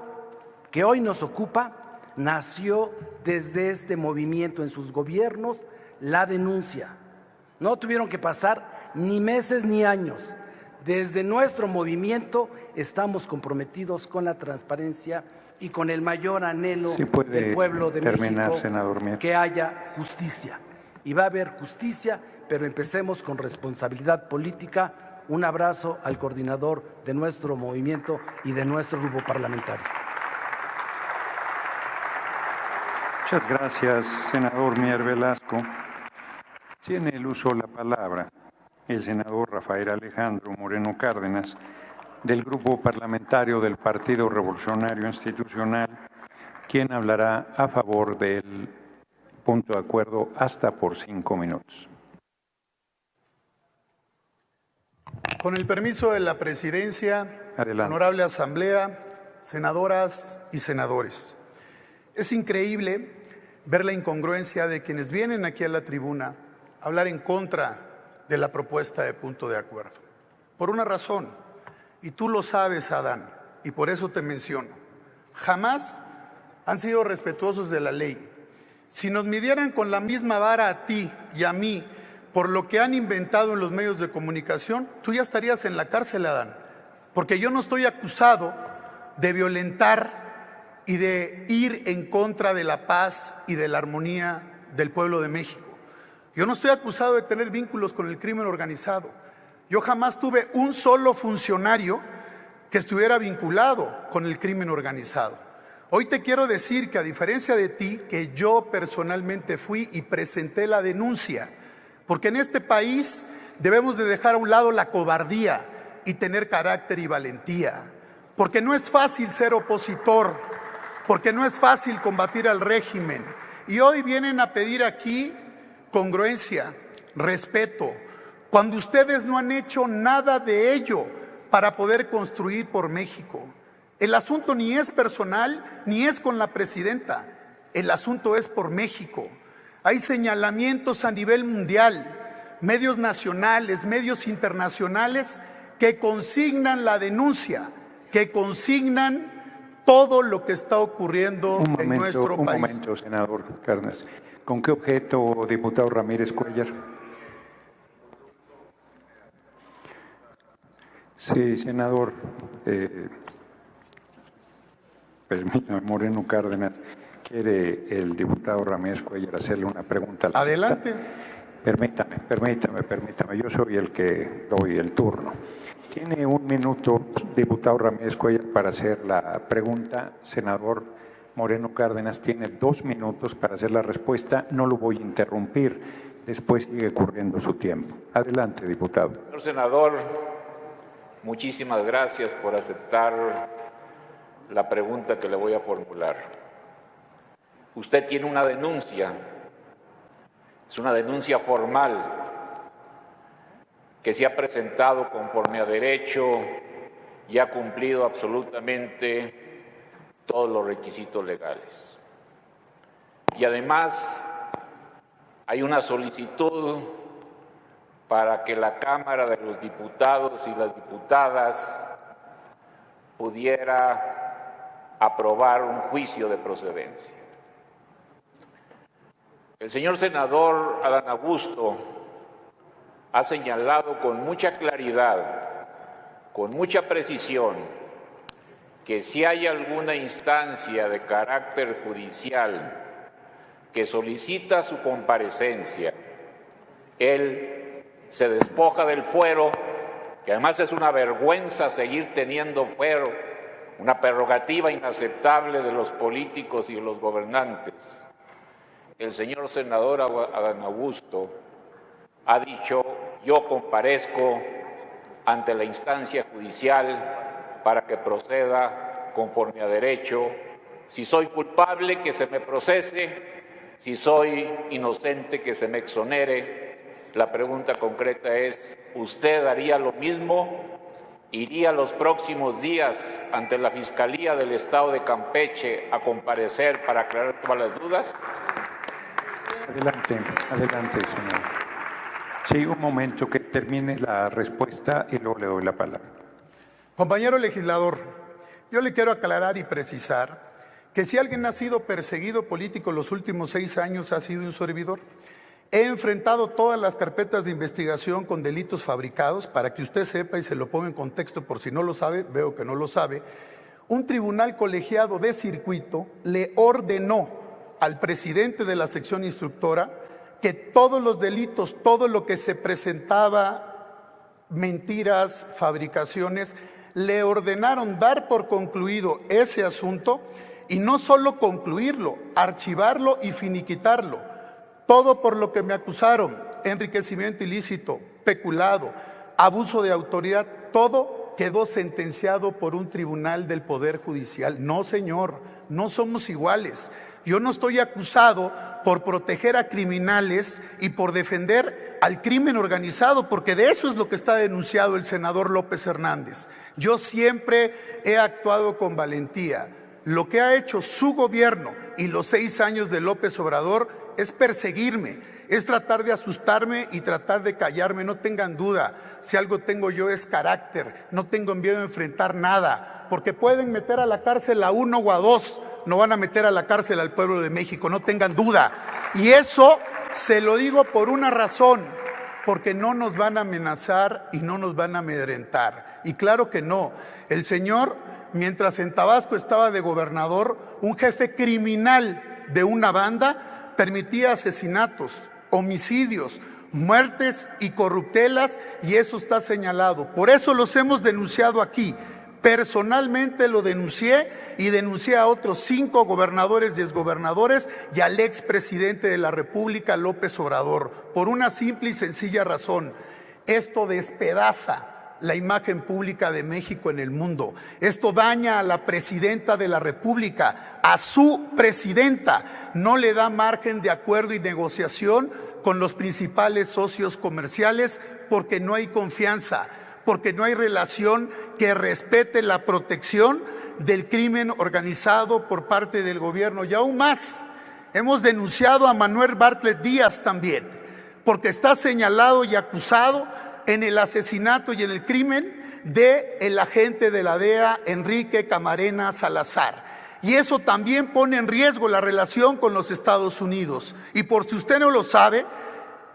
que hoy nos ocupa, nació desde este movimiento en sus gobiernos la denuncia. No tuvieron que pasar ni meses ni años. Desde nuestro movimiento estamos comprometidos con la transparencia y con el mayor anhelo del pueblo de México, senador, que haya justicia. Y va a haber justicia, pero empecemos con responsabilidad política. Un abrazo al coordinador de nuestro movimiento y de nuestro grupo parlamentario. Muchas gracias, senador Mier Velasco. Tiene el uso de la palabra el senador Rafael Alejandro Moreno Cárdenas, del Grupo Parlamentario del Partido Revolucionario Institucional, quien hablará a favor del punto de acuerdo hasta por 5 minutos. Con el permiso de la presidencia, Adelante. Honorable Asamblea, senadoras y senadores. Es increíble ver la incongruencia de quienes vienen aquí a la tribuna a hablar en contra de la propuesta de punto de acuerdo. Por una razón, y tú lo sabes, Adán, y por eso te menciono. Jamás han sido respetuosos de la ley. Si nos midieran con la misma vara a ti y a mí por lo que han inventado en los medios de comunicación, tú ya estarías en la cárcel, Adán, porque yo no estoy acusado de violentar y de ir en contra de la paz y de la armonía del pueblo de México. Yo no estoy acusado de tener vínculos con el crimen organizado. Yo jamás tuve un solo funcionario que estuviera vinculado con el crimen organizado. Hoy te quiero decir que, a diferencia de ti, que yo personalmente fui y presenté la denuncia, porque en este país debemos de dejar a un lado la cobardía y tener carácter y valentía, porque no es fácil ser opositor, porque no es fácil combatir al régimen. Y hoy vienen a pedir aquí congruencia, respeto, cuando ustedes no han hecho nada de ello para poder construir por México. El asunto ni es personal, ni es con la presidenta. El asunto es por México. Hay señalamientos a nivel mundial, medios nacionales, medios internacionales, que consignan la denuncia, que consignan todo lo que está ocurriendo en nuestro país. Un momento, senador Cárdenas. ¿Con qué objeto, diputado Ramírez Cuellar? Sí, senador. Permítame, Moreno Cárdenas. ¿Quiere el diputado Ramírez Cuellar hacerle una pregunta? Adelante. Permítame. Yo soy el que doy el turno. Tiene 1 minuto, diputado Ramírez Cuellar, para hacer la pregunta. Senador Moreno Cárdenas tiene 2 minutos para hacer la respuesta. No lo voy a interrumpir. Después sigue corriendo su tiempo. Adelante, diputado. Señor senador, muchísimas gracias por aceptar la pregunta que le voy a formular. Usted tiene una denuncia, es una denuncia formal que se ha presentado conforme a derecho y ha cumplido absolutamente todos los requisitos legales. Y además hay una solicitud para que la Cámara de los Diputados y las diputadas pudiera aprobar un juicio de procedencia. El señor senador Adán Augusto ha señalado con mucha claridad, con mucha precisión, que si hay alguna instancia de carácter judicial que solicita su comparecencia, él se despoja del fuero, que además es una vergüenza seguir teniendo fuero, una prerrogativa inaceptable de los políticos y de los gobernantes. El señor senador Adán Augusto ha dicho: yo comparezco ante la instancia judicial para que proceda conforme a derecho. Si soy culpable, que se me procese. Si soy inocente, que se me exonere. La pregunta concreta es: ¿usted haría lo mismo? ¿Iría los próximos días ante la Fiscalía del Estado de Campeche a comparecer para aclarar todas las dudas? Adelante, señor. Sí, un momento, que termine la respuesta y luego le doy la palabra. Compañero legislador, yo le quiero aclarar y precisar que si alguien ha sido perseguido político los últimos 6 años ha sido un servidor. He enfrentado todas las carpetas de investigación con delitos fabricados, para que usted sepa y se lo ponga en contexto por si no lo sabe, veo que no lo sabe. Un tribunal colegiado de circuito le ordenó al presidente de la sección instructora que todos los delitos, todo lo que se presentaba, mentiras, fabricaciones, le ordenaron dar por concluido ese asunto y no solo concluirlo, archivarlo y finiquitarlo. Todo por lo que me acusaron: enriquecimiento ilícito, peculado, abuso de autoridad, todo quedó sentenciado por un tribunal del Poder Judicial. No, señor, no somos iguales. Yo no estoy acusado por proteger a criminales y por defender al crimen organizado, porque de eso es lo que está denunciado el senador López Hernández. Yo siempre he actuado con valentía. Lo que ha hecho su gobierno y los 6 años de López Obrador es perseguirme, es tratar de asustarme y tratar de callarme. No tengan duda, si algo tengo yo es carácter, no tengo miedo a enfrentar nada, porque pueden meter a la cárcel a 1 o a 2, no van a meter a la cárcel al pueblo de México, no tengan duda. Y eso se lo digo por una razón, porque no nos van a amenazar y no nos van a amedrentar. Y claro que no. El señor, mientras en Tabasco estaba de gobernador, un jefe criminal de una banda permitía asesinatos, homicidios, muertes y corruptelas, y eso está señalado. Por eso los hemos denunciado aquí. Personalmente lo denuncié y denuncié a otros 5 gobernadores y exgobernadores y al expresidente de la República, López Obrador, por una simple y sencilla razón: esto despedaza la imagen pública de México en el mundo. Esto daña a la presidenta de la República, a su presidenta. No le da margen de acuerdo y negociación con los principales socios comerciales, porque no hay confianza, porque no hay relación que respete la protección del crimen organizado por parte del gobierno. Y aún más, hemos denunciado a Manuel Bartlett Díaz también, porque está señalado y acusado en el asesinato y en el crimen del agente de la DEA, Enrique Camarena Salazar. Y eso también pone en riesgo la relación con los Estados Unidos. Y por si usted no lo sabe,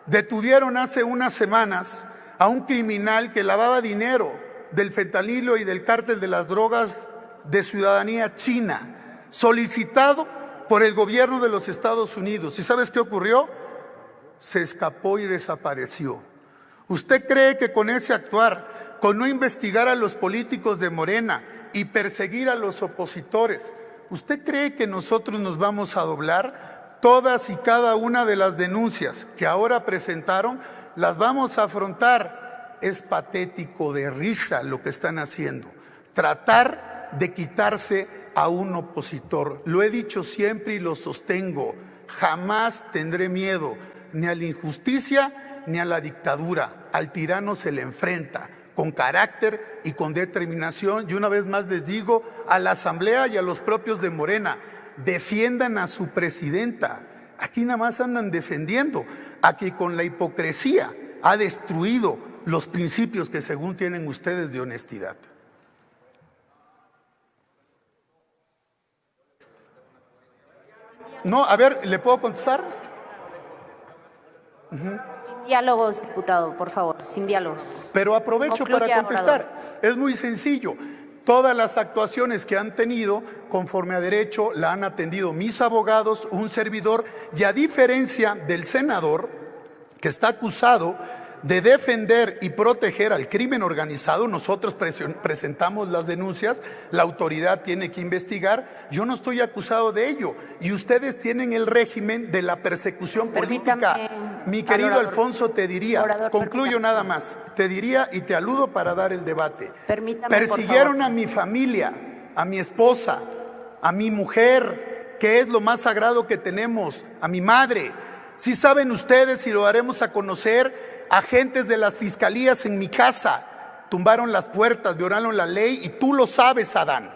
detuvieron hace unas semanas a un criminal que lavaba dinero del fentanilo y del cártel de las drogas de ciudadanía china, solicitado por el gobierno de los Estados Unidos. ¿Y sabes qué ocurrió? Se escapó y desapareció. ¿Usted cree que con ese actuar, con no investigar a los políticos de Morena y perseguir a los opositores, usted cree que nosotros nos vamos a doblar? Todas y cada una de las denuncias que ahora presentaron las vamos a afrontar. Es patético, de risa lo que están haciendo, tratar de quitarse a un opositor. Lo he dicho siempre y lo sostengo: jamás tendré miedo ni a la injusticia ni a la dictadura. Al tirano se le enfrenta con carácter y con determinación. Y una vez más les digo a la Asamblea y a los propios de Morena: defiendan a su presidenta. Aquí nada más andan defendiendo a quien con la hipocresía ha destruido los principios que según tienen ustedes de honestidad. No, a ver, ¿le puedo contestar? Diálogos, diputado, por favor, sin diálogos. Pero aprovecho para contestar. Es muy sencillo. Todas las actuaciones que han tenido, conforme a derecho, la han atendido mis abogados, un servidor, y a diferencia del senador, que está acusado de defender y proteger al crimen organizado, nosotros presentamos las denuncias, la autoridad tiene que investigar, yo no estoy acusado de ello, y ustedes tienen el régimen de la persecución política. Mi querido Alfonso, te diría, concluyo nada más, te diría y te aludo para dar el debate. Persiguieron a mi familia, a mi esposa, a mi mujer, que es lo más sagrado que tenemos, a mi madre. Si saben ustedes, y lo haremos a conocer, agentes de las fiscalías en mi casa tumbaron las puertas, violaron la ley, y tú lo sabes, Adán.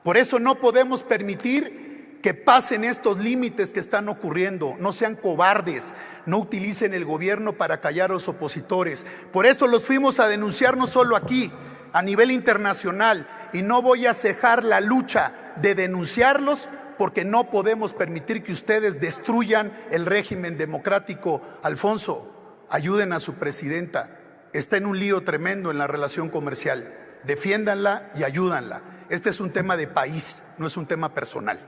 Por eso no podemos permitir que pasen estos límites que están ocurriendo. No sean cobardes, no utilicen el gobierno para callar a los opositores. Por eso los fuimos a denunciar no solo aquí, a nivel internacional, y no voy a cejar la lucha de denunciarlos porque no podemos permitir que ustedes destruyan el régimen democrático. Alfonso, ayuden a su presidenta. Está en un lío tremendo en la relación comercial. Defiéndanla y ayúdanla. Este es un tema de país, no es un tema personal.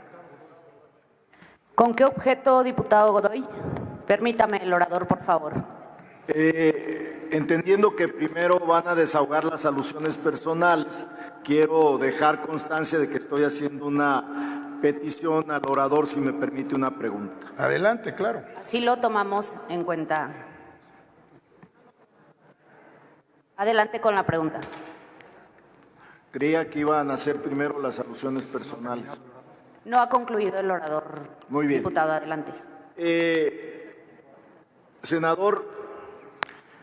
¿Con qué objeto, diputado Godoy? Permítame, el orador, por favor. Entendiendo que primero van a desahogar las alusiones personales, quiero dejar constancia de que estoy haciendo una petición al orador, si me permite una pregunta. Adelante, claro. Así lo tomamos en cuenta. Adelante con la pregunta. Creía que iban a hacer primero las alusiones personales. No ha concluido el orador. Muy bien. Diputado, adelante. Senador,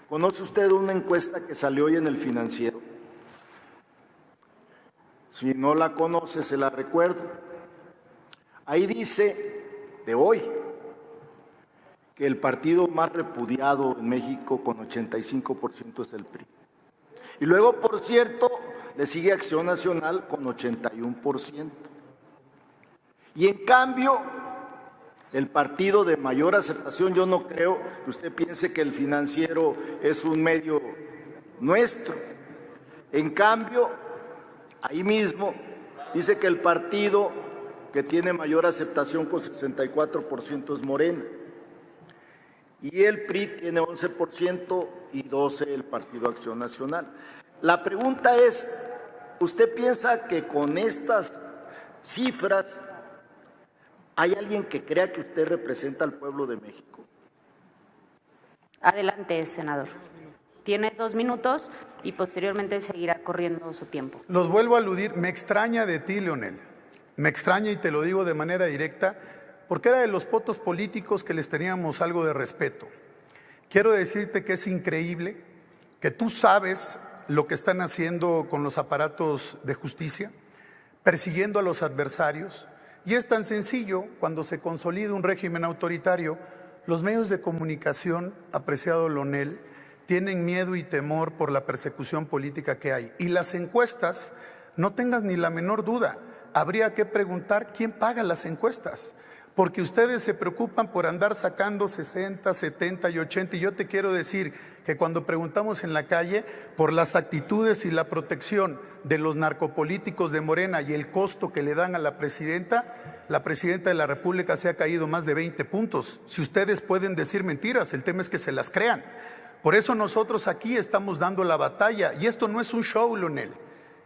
¿conoce usted una encuesta que salió hoy en El Financiero? Si no la conoce, se la recuerdo. Ahí dice, de hoy, que el partido más repudiado en México con 85% es el PRI. Y luego, por cierto, le sigue Acción Nacional con 81%. Y en cambio, el partido de mayor aceptación, yo no creo que usted piense que El Financiero es un medio nuestro. En cambio, ahí mismo dice que el partido que tiene mayor aceptación con 64% es Morena. Y el PRI tiene 11% y 12% el Partido Acción Nacional. La pregunta es, ¿usted piensa que con estas cifras hay alguien que crea que usted representa al pueblo de México? Adelante, senador. Tiene 2 minutos y posteriormente seguirá corriendo su tiempo. Los vuelvo a aludir. Me extraña de ti, Leonel. Me extraña, y te lo digo de manera directa, porque era de los potos políticos que les teníamos algo de respeto. Quiero decirte que es increíble que tú sabes lo que están haciendo con los aparatos de justicia, persiguiendo a los adversarios, y es tan sencillo. Cuando se consolida un régimen autoritario, los medios de comunicación, apreciado Leonel, tienen miedo y temor por la persecución política que hay. Y las encuestas, no tengas ni la menor duda, habría que preguntar quién paga las encuestas, porque ustedes se preocupan por andar sacando 60, 70 y 80, y yo te quiero decir que cuando preguntamos en la calle por las actitudes y la protección de los narcopolíticos de Morena y el costo que le dan a la presidenta de la República se ha caído más de 20 puntos. Si ustedes pueden decir mentiras, el tema es que se las crean. Por eso nosotros aquí estamos dando la batalla, y esto no es un show, Leonel.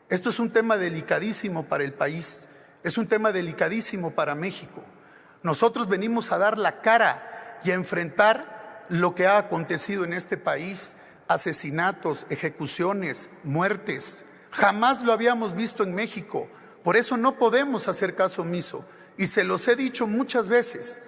Esto es un tema delicadísimo para el país, es un tema delicadísimo para México. Nosotros venimos a dar la cara y a enfrentar lo que ha acontecido en este país: asesinatos, ejecuciones, muertes. Jamás lo habíamos visto en México. Por eso no podemos hacer caso omiso. Y se los he dicho muchas veces,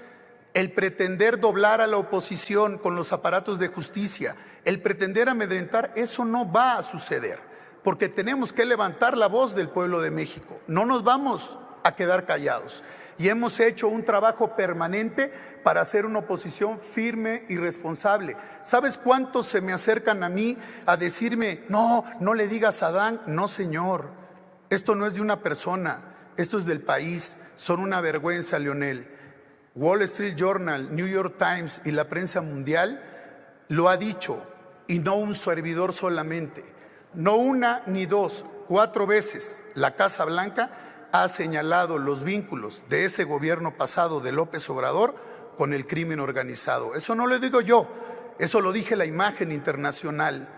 el pretender doblar a la oposición con los aparatos de justicia, el pretender amedrentar, eso no va a suceder, porque tenemos que levantar la voz del pueblo de México. No nos vamos a quedar callados. Y hemos hecho un trabajo permanente para hacer una oposición firme y responsable. ¿Sabes cuántos se me acercan a mí a decirme, no le digas a Adán? No, señor, esto no es de una persona, esto es del país. Son una vergüenza, Leonel. Wall Street Journal, New York Times y la prensa mundial lo ha dicho, y no un servidor solamente. No una ni dos, 4 veces la Casa Blanca ha señalado los vínculos de ese gobierno pasado de López Obrador con el crimen organizado. Eso no lo digo yo, eso lo dije la imagen internacional.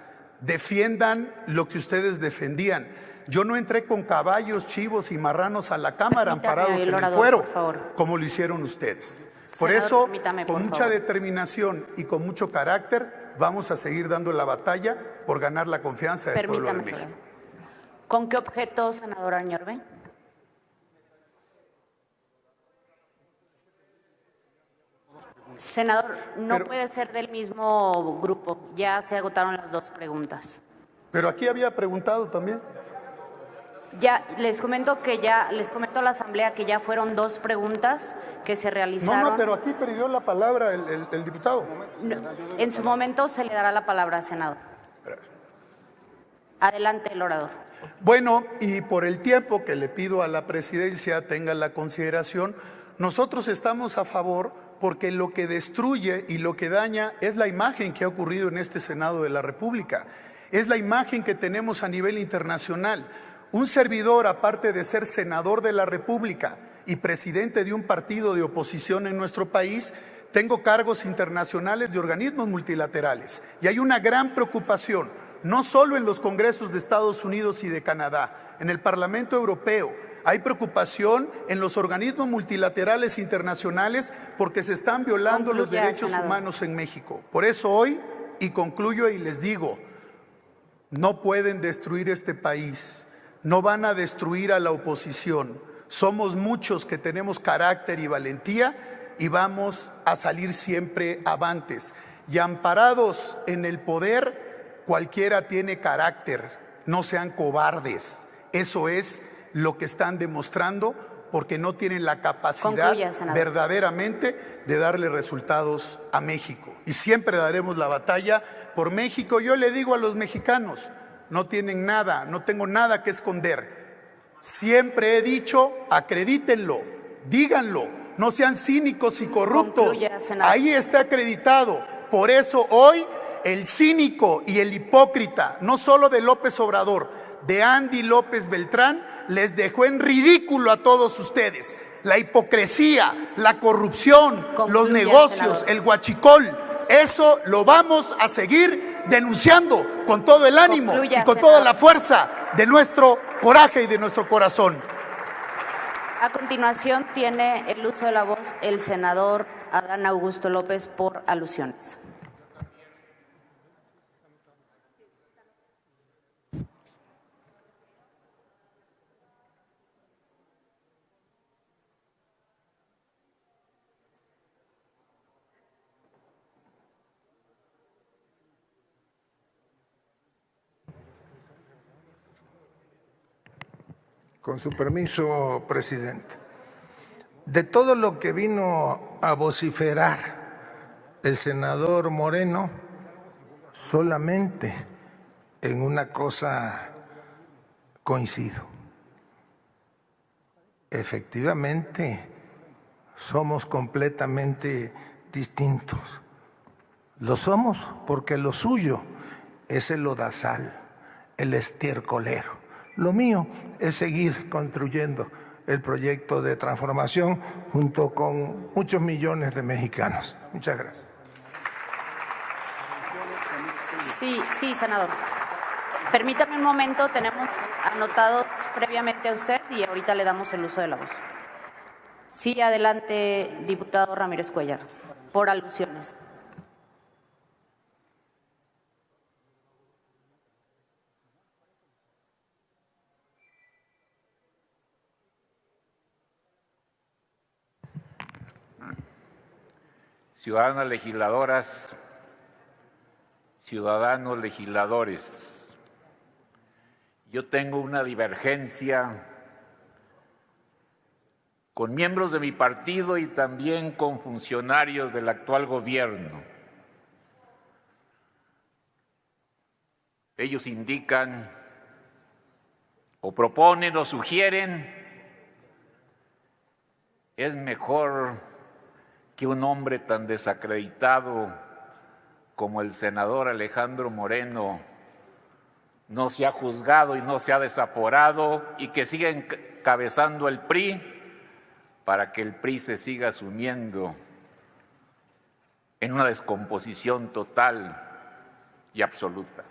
Defiendan lo que ustedes defendían. Yo no entré con caballos, chivos y marranos a la Cámara amparados en el fuero, como lo hicieron ustedes. Por eso, con mucha determinación y con mucho carácter, vamos a seguir dando la batalla por ganar la confianza del pueblo de México. ¿Con qué objeto, senador Añorbe? Senador, no puede ser del mismo grupo. Ya se agotaron las 2 preguntas. Pero aquí había preguntado también. Ya les comento a la Asamblea que ya fueron 2 preguntas que se realizaron. No, pero aquí perdió la palabra el diputado. No, en su momento se le dará la palabra, senador. Gracias. Adelante el orador. Bueno, y por el tiempo que le pido a la presidencia tenga la consideración, nosotros estamos a favor porque lo que destruye y lo que daña es la imagen que ha ocurrido en este Senado de la República, es la imagen que tenemos a nivel internacional. Un servidor, aparte de ser senador de la República y presidente de un partido de oposición en nuestro país, tengo cargos internacionales de organismos multilaterales y hay una gran preocupación, no solo en los congresos de Estados Unidos y de Canadá, en el Parlamento Europeo. Hay preocupación en los organismos multilaterales internacionales porque se están violando los derechos humanos en México. Por eso hoy, y concluyo y les digo, no pueden destruir este país, no van a destruir a la oposición. Somos muchos que tenemos carácter y valentía y vamos a salir siempre avantes. Y amparados en el poder, cualquiera tiene carácter, no sean cobardes. Eso es lo que están demostrando porque no tienen la capacidad verdaderamente de darle resultados a México. Y siempre daremos la batalla por México. Yo le digo a los mexicanos, no tienen nada, no tengo nada que esconder. Siempre he dicho, acredítenlo, díganlo, no sean cínicos y corruptos. Ahí está acreditado. Por eso hoy el cínico y el hipócrita, no solo de López Obrador, de Andy López Beltrán, les dejó en ridículo a todos ustedes. La hipocresía, la corrupción, los negocios, el huachicol, eso lo vamos a seguir denunciando con todo el ánimo y con toda la fuerza de nuestro coraje y de nuestro corazón. A continuación tiene el uso de la voz el senador Adán Augusto López por alusiones. Con su permiso, presidente. De todo lo que vino a vociferar el senador Moreno, solamente en una cosa coincido. Efectivamente, somos completamente distintos. Lo somos porque lo suyo es el lodazal, el estiércolero. Lo mío es seguir construyendo el proyecto de transformación junto con muchos millones de mexicanos. Muchas gracias. Sí, senador. Permítame un momento, tenemos anotados previamente a usted y ahorita le damos el uso de la voz. Sí, adelante, diputado Ramírez Cuellar, por alusiones. Ciudadanas legisladoras, ciudadanos legisladores, yo tengo una divergencia con miembros de mi partido y también con funcionarios del actual gobierno. Ellos indican o proponen o sugieren, es mejor que un hombre tan desacreditado como el senador Alejandro Moreno no se ha juzgado y no se ha desaforado y que siga encabezando el PRI para que el PRI se siga sumiendo en una descomposición total y absoluta.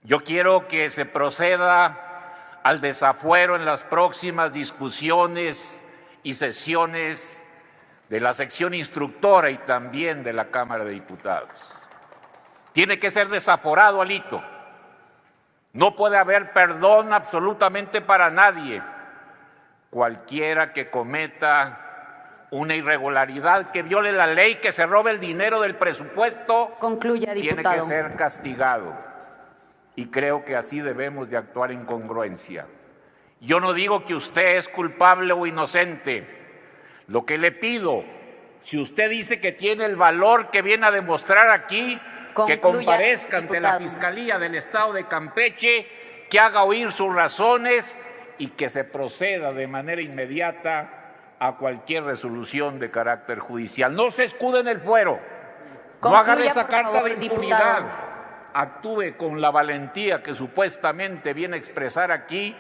Yo quiero que se proceda al desafuero en las próximas discusiones y sesiones de la sección instructora y también de la Cámara de Diputados. Tiene que ser desaforado, Alito. No puede haber perdón absolutamente para nadie. Cualquiera que cometa una irregularidad, que viole la ley, que se robe el dinero del presupuesto, concluya, diputado, tiene que ser castigado. Y creo que así debemos de actuar en congruencia. Yo no digo que usted es culpable o inocente. Lo que le pido, si usted dice que tiene el valor que viene a demostrar aquí, que comparezca ante la Fiscalía del Estado de Campeche, que haga oír sus razones y que se proceda de manera inmediata a cualquier resolución de carácter judicial. No se escude en el fuero, no agarre esa carta de impunidad, actúe con la valentía que supuestamente viene a expresar aquí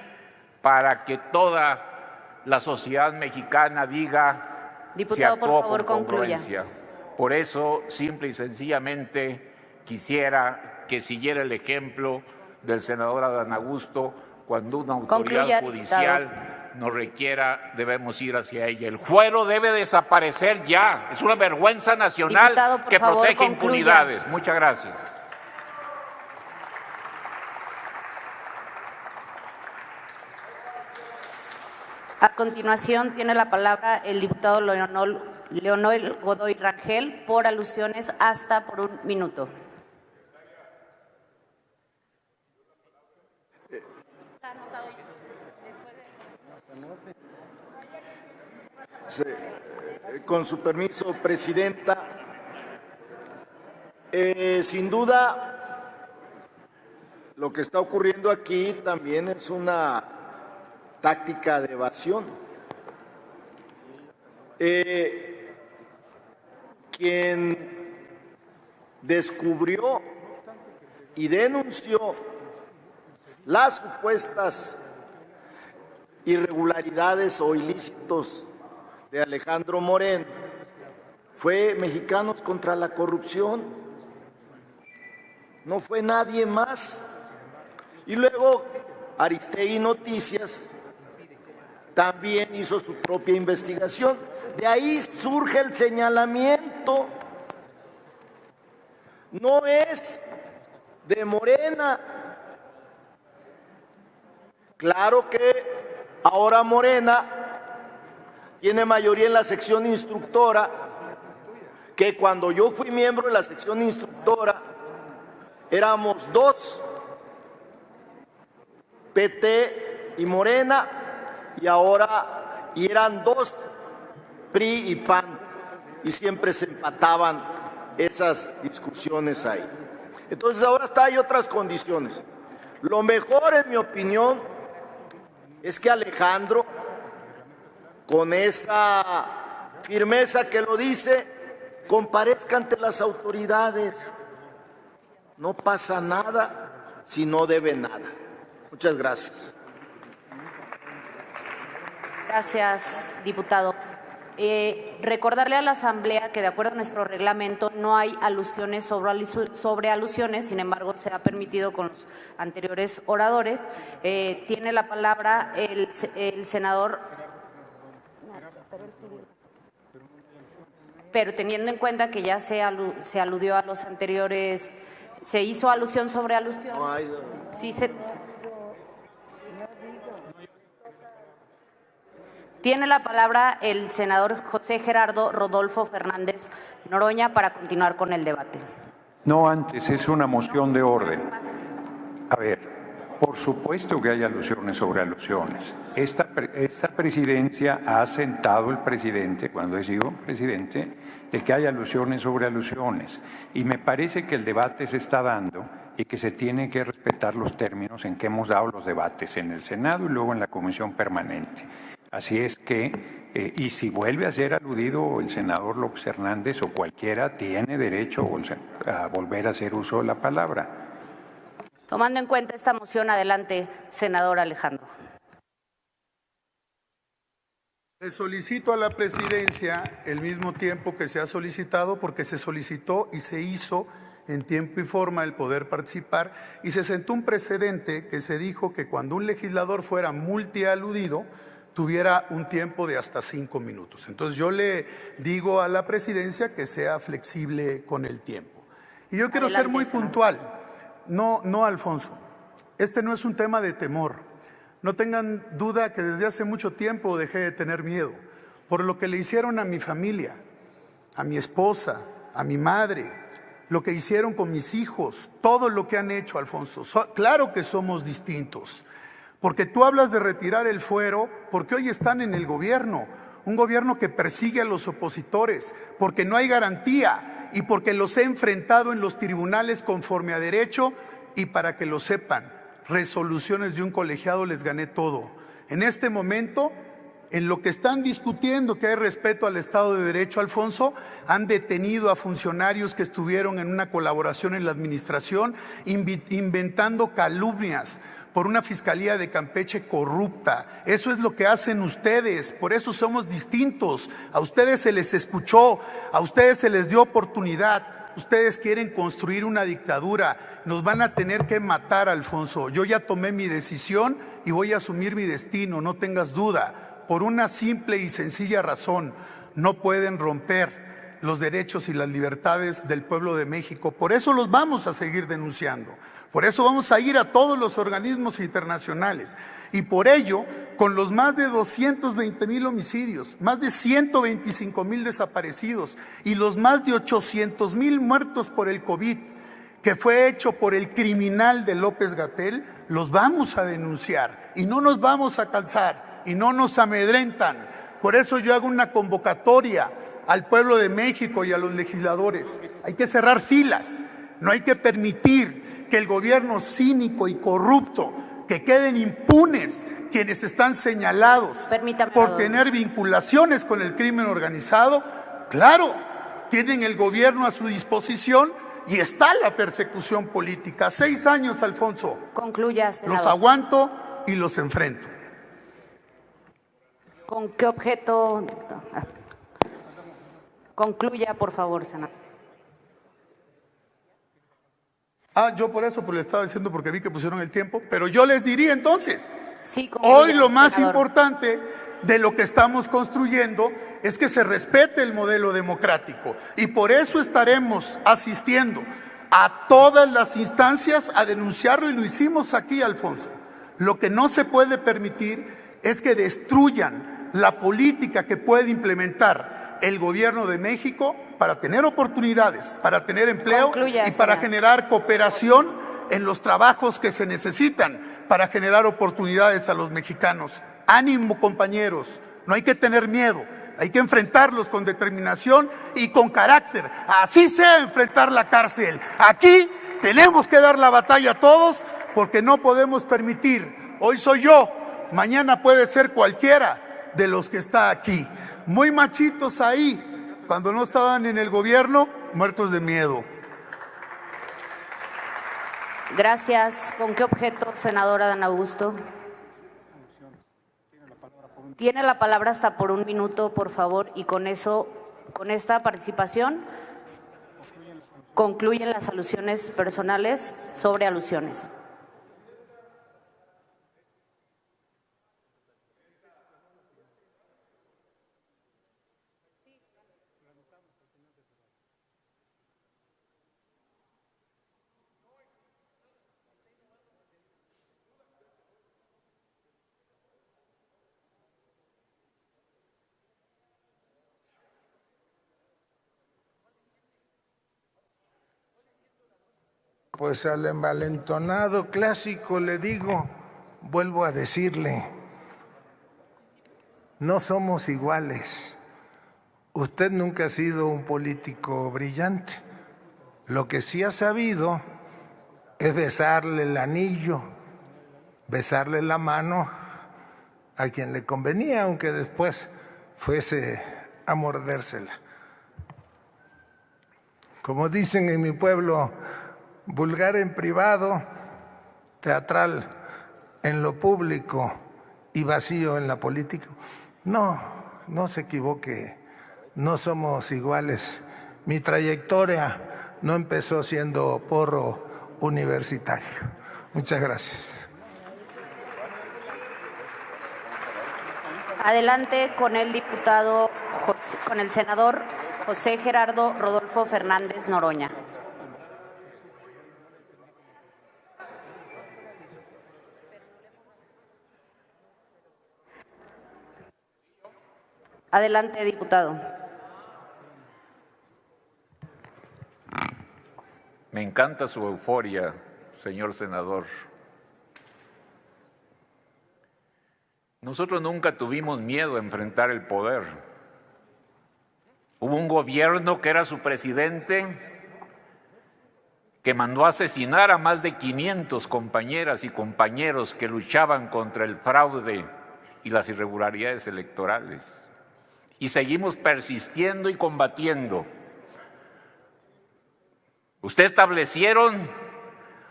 para que toda la sociedad mexicana diga si actuó por congruencia. Por eso, simple y sencillamente, quisiera que siguiera el ejemplo del senador Adán Augusto. Cuando una autoridad judicial nos requiera, debemos ir hacia ella. El fuero debe desaparecer ya. Es una vergüenza nacional que protege impunidades. Muchas gracias. A continuación, tiene la palabra el diputado Leonel Godoy Rangel por alusiones hasta por 1 minuto. Con su permiso, presidenta. Sin duda, lo que está ocurriendo aquí también es una táctica de evasión. Quien descubrió y denunció las supuestas irregularidades o ilícitos de Alejandro Moreno fue Mexicanos contra la Corrupción, no fue nadie más. Y luego Aristegui Noticias también hizo su propia investigación. De ahí surge el señalamiento. No es de Morena. Claro que ahora Morena tiene mayoría en la sección instructora, que cuando yo fui miembro de la sección instructora éramos 2, PT y Morena, y ahora eran 2, PRI y PAN, y siempre se empataban esas discusiones ahí. Entonces ahora hay otras condiciones. Lo mejor, en mi opinión, es que Alejandro, con esa firmeza que lo dice, comparezca ante las autoridades. No pasa nada si no debe nada. Muchas gracias. Gracias, diputado. Recordarle a la Asamblea que, de acuerdo a nuestro reglamento, no hay alusiones sobre alusiones. Sin embargo, se ha permitido con los anteriores oradores. Tiene la palabra el senador. Pero teniendo en cuenta que ya se aludió a los anteriores, se hizo alusión sobre alusión. Sí se... Tiene la palabra el senador José Gerardo Rodolfo Fernández Noroña para continuar con el debate. No, antes, es una moción de orden. A ver, por supuesto que hay alusiones sobre alusiones. Esta presidencia ha sentado el presidente, cuando he sido presidente, de que hay alusiones sobre alusiones. Y me parece que el debate se está dando y que se tienen que respetar los términos en que hemos dado los debates en el Senado y luego en la Comisión Permanente. Así es que, y si vuelve a ser aludido el senador López Hernández o cualquiera, tiene derecho a volver a hacer uso de la palabra. Tomando en cuenta esta moción, adelante, senador Alejandro. Le solicito a la presidencia el mismo tiempo que se ha solicitado, porque se solicitó y se hizo en tiempo y forma el poder participar, y se sentó un precedente que se dijo que cuando un legislador fuera multialudido, tuviera un tiempo de hasta 5 minutos. Entonces yo le digo a la presidencia que sea flexible con el tiempo. Y yo quiero ser muy puntual. No, Alfonso, este no es un tema de temor. No tengan duda que desde hace mucho tiempo dejé de tener miedo por lo que le hicieron a mi familia, a mi esposa, a mi madre, lo que hicieron con mis hijos, todo lo que han hecho, Alfonso. Claro que somos distintos. Porque tú hablas de retirar el fuero, porque hoy están en el gobierno, un gobierno que persigue a los opositores, porque no hay garantía y porque los he enfrentado en los tribunales conforme a derecho, y para que lo sepan, resoluciones de un colegiado les gané todo. En este momento, en lo que están discutiendo, que hay respeto al Estado de Derecho, Alfonso, han detenido a funcionarios que estuvieron en una colaboración en la administración, inventando calumnias por una Fiscalía de Campeche corrupta. Eso es lo que hacen ustedes, por eso somos distintos. A ustedes se les escuchó, a ustedes se les dio oportunidad. Ustedes quieren construir una dictadura, nos van a tener que matar, Alfonso. Yo ya tomé mi decisión y voy a asumir mi destino, no tengas duda. Por una simple y sencilla razón, no pueden romper los derechos y las libertades del pueblo de México. Por eso los vamos a seguir denunciando. Por eso vamos a ir a todos los organismos internacionales. Y por ello, con los más de 220,000 homicidios, más de 125,000 desaparecidos y los más de 800,000 muertos por el COVID, que fue hecho por el criminal de López-Gatell, los vamos a denunciar y no nos vamos a cansar. Y no nos amedrentan. Por eso yo hago una convocatoria al pueblo de México y a los legisladores. Hay que cerrar filas, no hay que permitir que el gobierno cínico y corrupto, que queden impunes quienes están señalados por tener vinculaciones con el crimen organizado. Claro, tienen el gobierno a su disposición y está la persecución política. 6 años, Alfonso. Concluya, senador. Los aguanto y los enfrento. ¿Con qué objeto? Concluya, por favor, senador. Yo por eso le estaba diciendo, porque vi que pusieron el tiempo, pero yo les diría entonces, sí, concluya, hoy lo más senador. importante de lo que estamos construyendo es que se respete el modelo democrático, y por eso estaremos asistiendo a todas las instancias a denunciarlo, y lo hicimos aquí, Alfonso. Lo que no se puede permitir es que destruyan la política que puede implementar el gobierno de México para tener oportunidades, para tener empleo. Concluya, y para señor. generar cooperación en los trabajos que se necesitan para generar oportunidades a los mexicanos. Ánimo, compañeros, no hay que tener miedo, hay que enfrentarlos con determinación y con carácter. Así sea enfrentar la cárcel. Aquí tenemos que dar la batalla a todos, porque no podemos permitir, hoy soy yo, mañana puede ser cualquiera de los que está aquí. Muy machitos ahí, cuando no estaban en el gobierno, muertos de miedo. Gracias. ¿Con qué objeto, senadora Adán Augusto? Tiene la palabra hasta por 1 minuto, por favor, y con eso, con esta participación, concluyen las alusiones personales sobre alusiones. Pues al envalentonado clásico le digo, vuelvo a decirle, no somos iguales. Usted nunca ha sido un político brillante. Lo que sí ha sabido es besarle el anillo, besarle la mano a quien le convenía, aunque después fuese a mordérsela. Como dicen en mi pueblo, vulgar en privado, teatral en lo público y vacío en la política. No se equivoque, no somos iguales. Mi trayectoria no empezó siendo porro universitario. Muchas gracias. Adelante con el diputado, con el senador José Gerardo Rodolfo Fernández Noroña. Adelante, diputado. Me encanta su euforia, señor senador. Nosotros nunca tuvimos miedo a enfrentar el poder. Hubo un gobierno que era su presidente que mandó a asesinar a más de 500 compañeras y compañeros que luchaban contra el fraude y las irregularidades electorales. Y seguimos persistiendo y combatiendo. Ustedes establecieron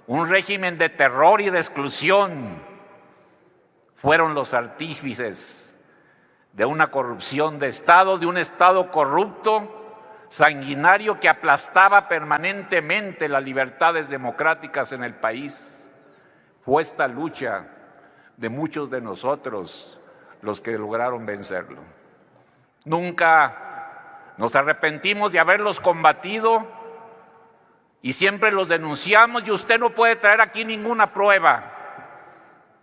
un régimen de terror y de exclusión. Fueron los artífices de una corrupción de Estado, de un Estado corrupto, sanguinario, que aplastaba permanentemente las libertades democráticas en el país. Fue esta lucha de muchos de nosotros los que lograron vencerlo. Nunca nos arrepentimos de haberlos combatido y siempre los denunciamos, y usted no puede traer aquí ninguna prueba,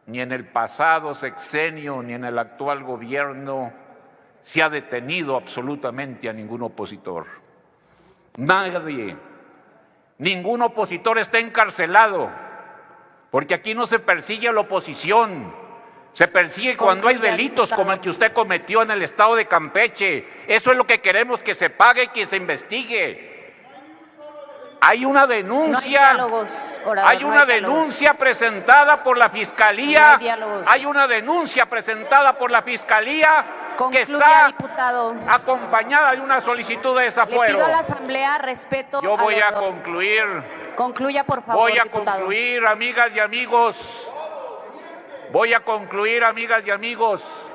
ni en el pasado sexenio ni en el actual gobierno se ha detenido absolutamente a ningún opositor. Nadie, ningún opositor está encarcelado, porque aquí no se persigue a la oposición, se persigue cuando hay delitos como el que usted cometió en el estado de Campeche. Eso es lo que queremos, que se pague y que se investigue. Hay una denuncia, hay una denuncia presentada por la Fiscalía, hay una denuncia presentada por la Fiscalía que está acompañada de una solicitud de desafuero. Le pido a la Asamblea respeto. Yo voy a concluir. Concluya, por favor, Voy a diputado. concluir, amigas y amigos. Voy a concluir, amigas y amigos.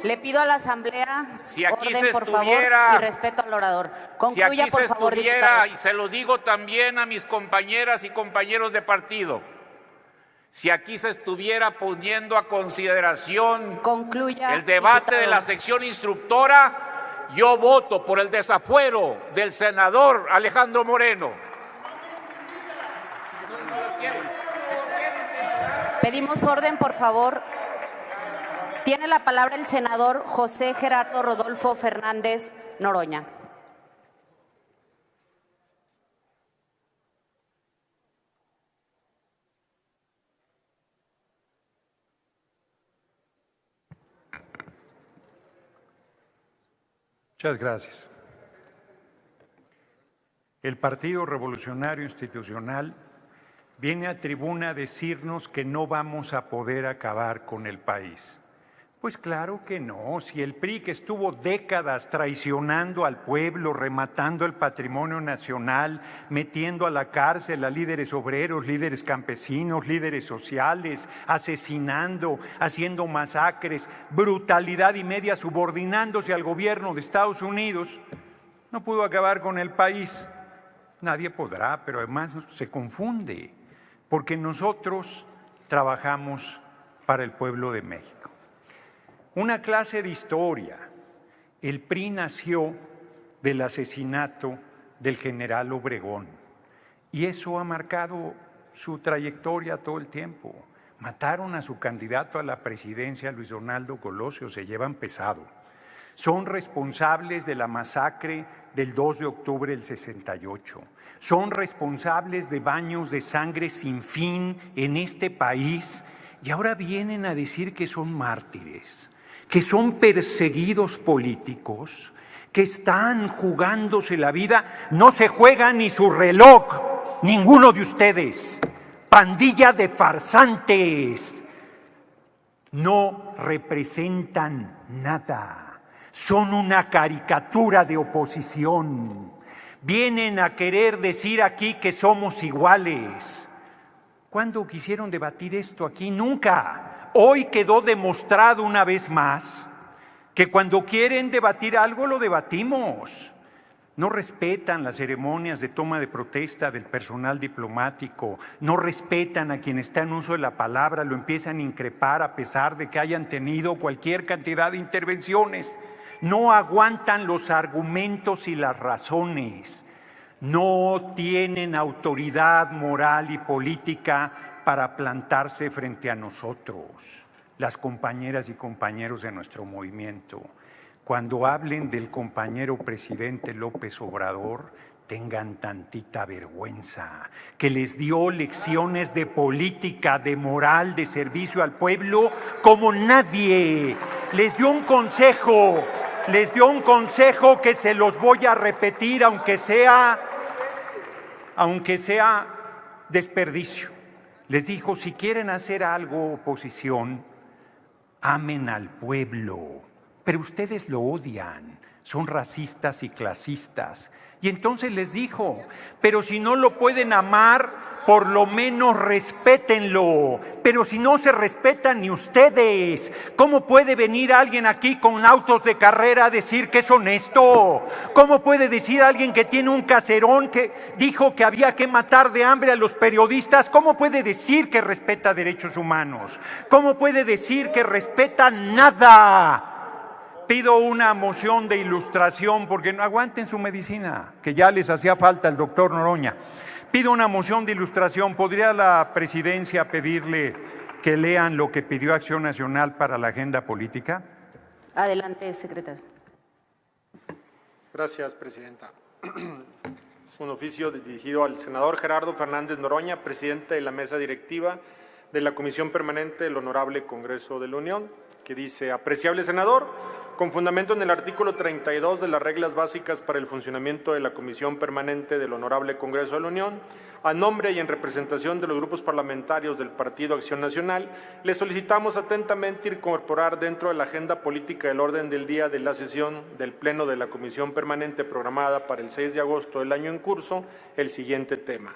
Le pido a la Asamblea si aquí orden, se por estuviera, favor, y respeto al orador. Concluya, si aquí por se favor, estuviera, diputado. y se lo digo también a mis compañeras y compañeros de partido, si aquí se estuviera poniendo a consideración el debate diputado. de la sección instructora, yo voto por el desafuero del senador Alejandro Moreno. Pedimos orden, por favor. Tiene la palabra el senador José Gerardo Rodolfo Fernández Noroña. Muchas gracias. El Partido Revolucionario Institucional viene a tribuna a decirnos que no vamos a poder acabar con el país. Pues claro que no. Si el PRI, que estuvo décadas traicionando al pueblo, rematando el patrimonio nacional, metiendo a la cárcel a líderes obreros, líderes campesinos, líderes sociales, asesinando, haciendo masacres, brutalidad y media, subordinándose al gobierno de Estados Unidos, no pudo acabar con el país. Nadie podrá, pero además se confunde, porque nosotros trabajamos para el pueblo de México. Una clase de historia. El PRI nació del asesinato del general Obregón y eso ha marcado su trayectoria todo el tiempo. Mataron a su candidato a la presidencia, Luis Donaldo Colosio, se llevan pesado. Son responsables de la masacre del 2 de octubre del 68. Son responsables de baños de sangre sin fin en este país y ahora vienen a decir que son mártires, que son perseguidos políticos, que están jugándose la vida. No se juega ni su reloj, ninguno de ustedes. Pandilla de farsantes. No representan nada. Son una caricatura de oposición. Vienen a querer decir aquí que somos iguales. ¿Cuándo quisieron debatir esto aquí? Nunca. Hoy quedó demostrado una vez más que cuando quieren debatir algo lo debatimos. No respetan las ceremonias de toma de protesta del personal diplomático, no respetan a quien está en uso de la palabra, lo empiezan a increpar a pesar de que hayan tenido cualquier cantidad de intervenciones. No aguantan los argumentos y las razones. No tienen autoridad moral y política para plantarse frente a nosotros, las compañeras y compañeros de nuestro movimiento. Cuando hablen del compañero presidente López Obrador, tengan tantita vergüenza, que les dio lecciones de política, de moral, de servicio al pueblo como nadie. Les dio un consejo les dio un consejo que se los voy a repetir, aunque sea desperdicio. Les dijo, si quieren hacer algo, oposición, amen al pueblo, pero ustedes lo odian, son racistas y clasistas. Y entonces les dijo, pero si no lo pueden amar, por lo menos respétenlo. Pero si no se respetan ni ustedes, ¿cómo puede venir alguien aquí con autos de carrera a decir que es honesto? ¿Cómo puede decir alguien que tiene un caserón que dijo que había que matar de hambre a los periodistas? ¿Cómo puede decir que respeta derechos humanos? ¿Cómo puede decir que respeta nada? Pido una moción de ilustración porque no aguanten su medicina, que ya les hacía falta el doctor Noroña. Pido una moción de ilustración. ¿Podría la presidencia pedirle que lean lo que pidió Acción Nacional para la agenda política? Adelante, secretario. Gracias, presidenta. Es un oficio dirigido al senador Gerardo Fernández Noroña, presidente de la mesa directiva de la Comisión Permanente del Honorable Congreso de la Unión, que dice: apreciable senador, con fundamento en el artículo 32 de las reglas básicas para el funcionamiento de la Comisión Permanente del Honorable Congreso de la Unión, a nombre y en representación de los grupos parlamentarios del Partido Acción Nacional, le solicitamos atentamente incorporar dentro de la agenda política del orden del día de la sesión del Pleno de la Comisión Permanente programada para el 6 de agosto del año en curso el siguiente tema.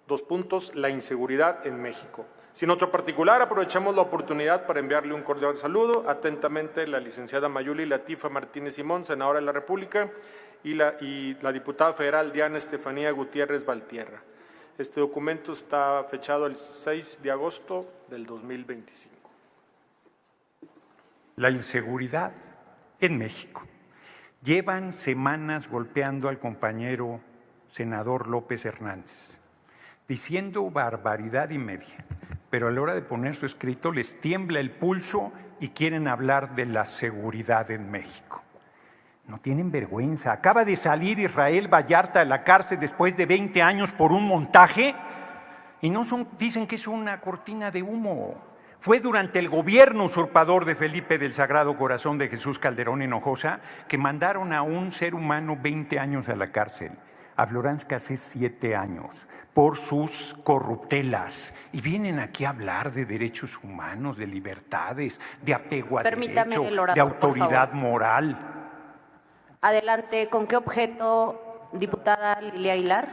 2 puntos, la inseguridad en México. Sin otro particular, aprovechamos la oportunidad para enviarle un cordial saludo. Atentamente, la licenciada Mayuli Latifa Martínez Simón, senadora de la República, y la diputada federal Diana Estefanía Gutiérrez Valtierra. Este documento está fechado el 6 de agosto del 2025. La inseguridad en México. Llevan semanas golpeando al compañero senador López Hernández, diciendo barbaridad y media, pero a la hora de poner su escrito les tiembla el pulso y quieren hablar de la seguridad en México. No tienen vergüenza. Acaba de salir Israel Vallarta de la cárcel después de 20 años por un montaje y dicen que es una cortina de humo. Fue durante el gobierno usurpador de Felipe del Sagrado Corazón de Jesús Calderón Hinojosa que mandaron a un ser humano 20 años a la cárcel. A Florence Cassés 7 años, por sus corruptelas. Y vienen aquí a hablar de derechos humanos, de libertades, de apego a derecho, de autoridad moral. Adelante, ¿con qué objeto, diputada Lilia Aguilar?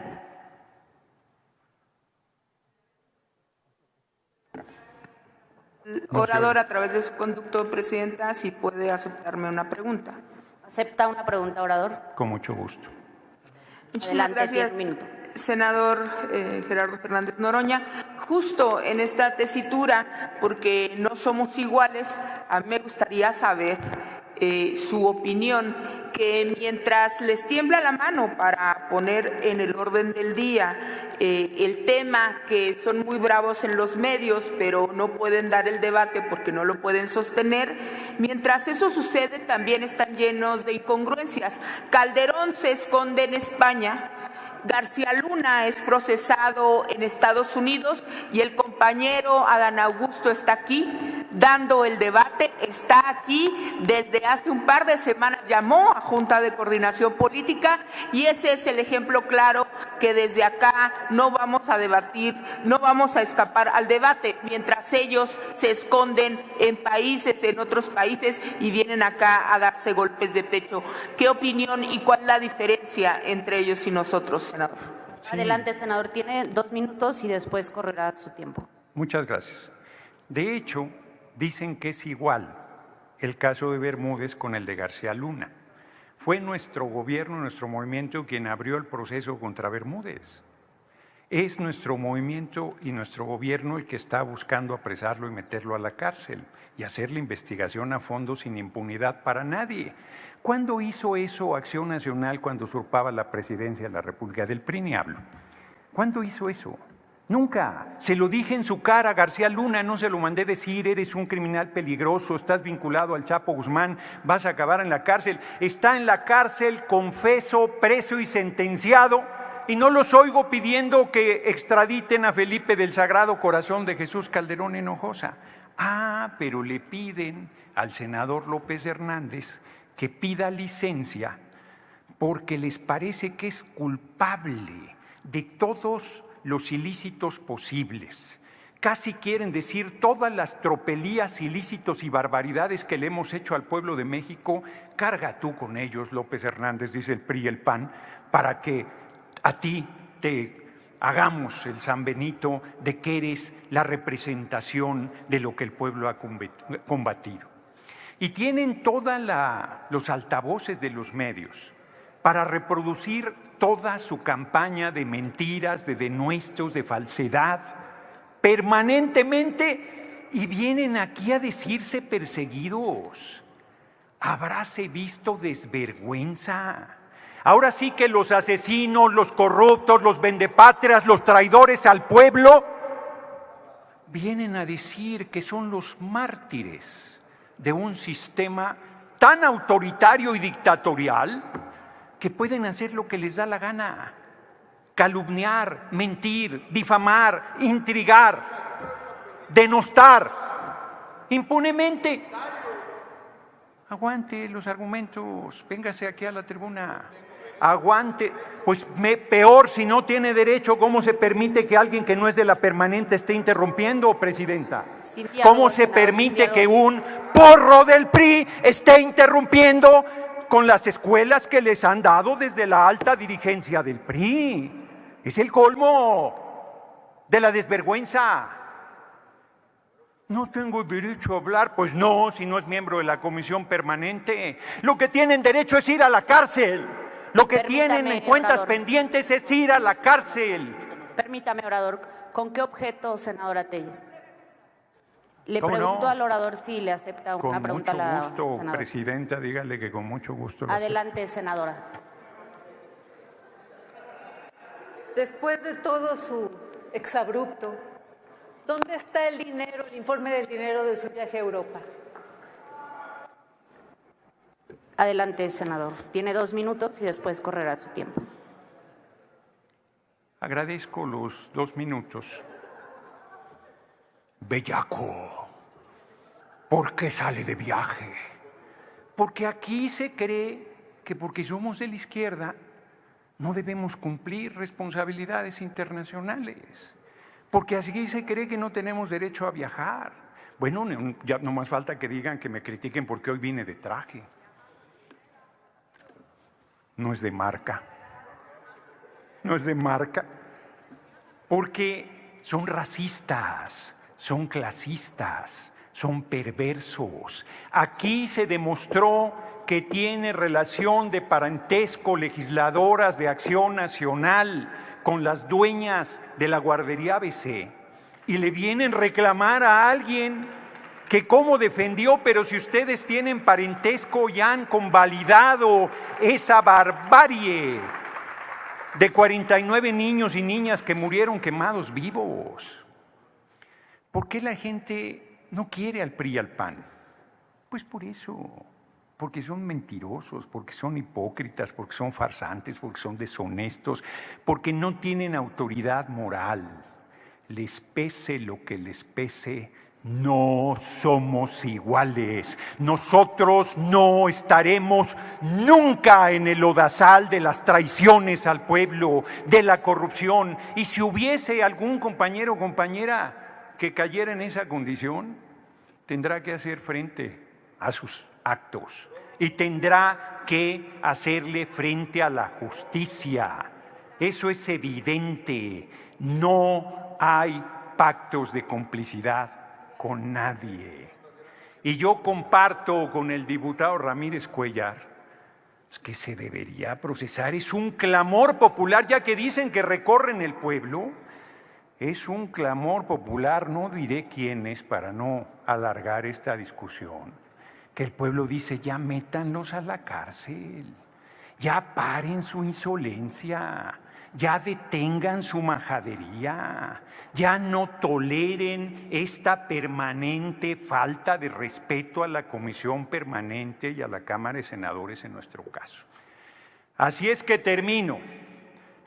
Orador, a través de su conducto, presidenta, si puede aceptarme una pregunta. ¿Acepta una pregunta, orador? Con mucho gusto. Muchísimas gracias, senador Gerardo Fernández Noroña. Justo en esta tesitura, porque no somos iguales, a mí me gustaría saber su opinión, que mientras les tiembla la mano para poner en el orden del día el tema, que son muy bravos en los medios, pero no pueden dar el debate porque no lo pueden sostener, mientras eso sucede también están llenos de incongruencias. Calderón se esconde en España, García Luna es procesado en Estados Unidos y el compañero Adán Augusto está aquí dando el debate, está aquí desde hace un par de semanas, llamó a Junta de Coordinación Política y ese es el ejemplo claro que desde acá no vamos a debatir, no vamos a escapar al debate, mientras ellos se esconden en países, en otros países y vienen acá a darse golpes de pecho. ¿Qué opinión y cuál es la diferencia entre ellos y nosotros, senador? Sí. Adelante, senador, tiene 2 minutos y después correrá su tiempo. Muchas gracias. De hecho, dicen que es igual el caso de Bermúdez con el de García Luna. Fue nuestro gobierno, nuestro movimiento quien abrió el proceso contra Bermúdez. Es nuestro movimiento y nuestro gobierno el que está buscando apresarlo y meterlo a la cárcel y hacer la investigación a fondo sin impunidad para nadie. ¿Cuándo hizo eso Acción Nacional cuando usurpaba la presidencia de la República? Del PRI ni hablo. ¿Cuándo hizo eso? Nunca. Se lo dije en su cara a García Luna, no se lo mandé decir, eres un criminal peligroso, estás vinculado al Chapo Guzmán, vas a acabar en la cárcel. Está en la cárcel, confeso, preso y sentenciado, y no los oigo pidiendo que extraditen a Felipe del Sagrado Corazón de Jesús Calderón Hinojosa. Ah, pero le piden al senador López Hernández que pida licencia porque les parece que es culpable de todos los ilícitos posibles. Casi quieren decir todas las tropelías, ilícitos y barbaridades que le hemos hecho al pueblo de México, carga tú con ellos, López Hernández, dice el PRI y el PAN, para que a ti te hagamos el San Benito de que eres la representación de lo que el pueblo ha combatido. Y tienen todos los altavoces de los medios para reproducir toda su campaña de mentiras, de denuestos, de falsedad, permanentemente, y vienen aquí a decirse perseguidos. Habráse visto desvergüenza. Ahora sí que los asesinos, los corruptos, los vendepatrias, los traidores al pueblo, vienen a decir que son los mártires de un sistema tan autoritario y dictatorial que pueden hacer lo que les da la gana. Calumniar, mentir, difamar, intrigar, denostar, impunemente. Aguante los argumentos, véngase aquí a la tribuna, aguante. Pues peor si no tiene derecho, ¿cómo se permite que alguien que no es de la permanente esté interrumpiendo, presidenta? ¿Cómo se permite que un porro del PRI esté interrumpiendo con las escuelas que les han dado desde la alta dirigencia del PRI? Es el colmo de la desvergüenza. No tengo derecho a hablar. Pues no, si no es miembro de la comisión permanente. Lo que tienen derecho es ir a la cárcel. Lo que tienen en cuentas pendientes es ir a la cárcel. Permítame, orador. ¿Con qué objeto, senadora Telles? Le pregunto al orador si le acepta una pregunta a la senadora. Con mucho gusto, presidenta, dígale que con mucho gusto. Adelante, senadora. Después de todo su exabrupto, ¿dónde está el dinero, el informe del dinero de su viaje a Europa? Adelante, senador. Tiene 2 minutos y después correrá su tiempo. Agradezco los 2 minutos. Bellaco, ¿por qué sale de viaje? Porque aquí se cree que porque somos de la izquierda no debemos cumplir responsabilidades internacionales, porque así se cree que no tenemos derecho a viajar. Bueno, ya no más falta que digan que me critiquen porque hoy vine de traje. No es de marca, no es de marca, porque son racistas, son clasistas, son perversos. Aquí se demostró que tiene relación de parentesco legisladoras de Acción Nacional con las dueñas de la guardería ABC y le vienen a reclamar a alguien que cómo defendió, pero si ustedes tienen parentesco y han convalidado esa barbarie de 49 niños y niñas que murieron quemados vivos. ¿Por qué la gente no quiere al PRI y al PAN? Pues por eso. Porque son mentirosos, porque son hipócritas, porque son farsantes, porque son deshonestos, porque no tienen autoridad moral. Les pese lo que les pese, no somos iguales. Nosotros no estaremos nunca en el lodazal de las traiciones al pueblo, de la corrupción. Y si hubiese algún compañero o compañera que cayera en esa condición, tendrá que hacer frente a sus actos y tendrá que hacerle frente a la justicia. Eso es evidente. No hay pactos de complicidad con nadie. Y yo comparto con el diputado Ramírez Cuellar que se debería procesar. Es un clamor popular, ya que dicen que recorren el pueblo. Es un clamor popular, no diré quién es para no alargar esta discusión, que el pueblo dice: ya métanlos a la cárcel, ya paren su insolencia, ya detengan su majadería, ya no toleren esta permanente falta de respeto a la Comisión Permanente y a la Cámara de Senadores en nuestro caso. Así es que termino.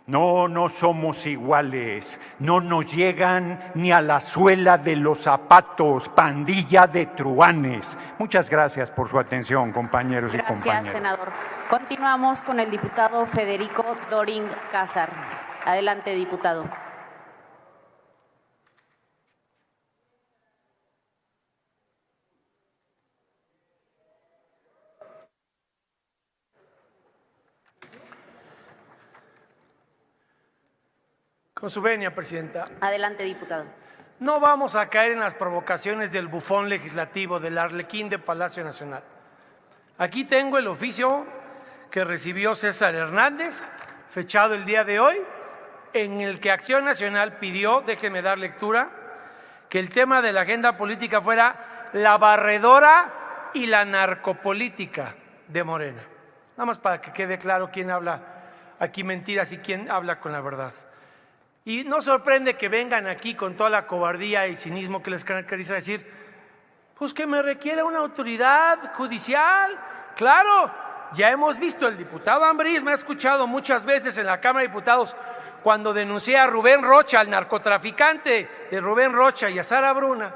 No, no somos iguales, no nos llegan ni a la suela de los zapatos, pandilla de truanes. Muchas gracias por su atención, compañeros y compañeras. Gracias, senador. Continuamos con el diputado Federico Dorin Cázar. Adelante, diputado. Con su venia, presidenta. Adelante, diputado. No vamos a caer en las provocaciones del bufón legislativo, del arlequín de Palacio Nacional. Aquí tengo el oficio que recibió César Hernández, fechado el día de hoy, en el que Acción Nacional pidió, déjeme dar lectura, que el tema de la agenda política fuera la barredora y la narcopolítica de Morena. Nada más para que quede claro quién habla aquí mentiras y quién habla con la verdad. Y no sorprende que vengan aquí con toda la cobardía y cinismo que les caracteriza decir, pues que me requiere una autoridad judicial. Claro, ya hemos visto, el diputado Ambriz me ha escuchado muchas veces en la Cámara de Diputados cuando denuncié a Rubén Rocha, al narcotraficante de Rubén Rocha y a Sara Bruna,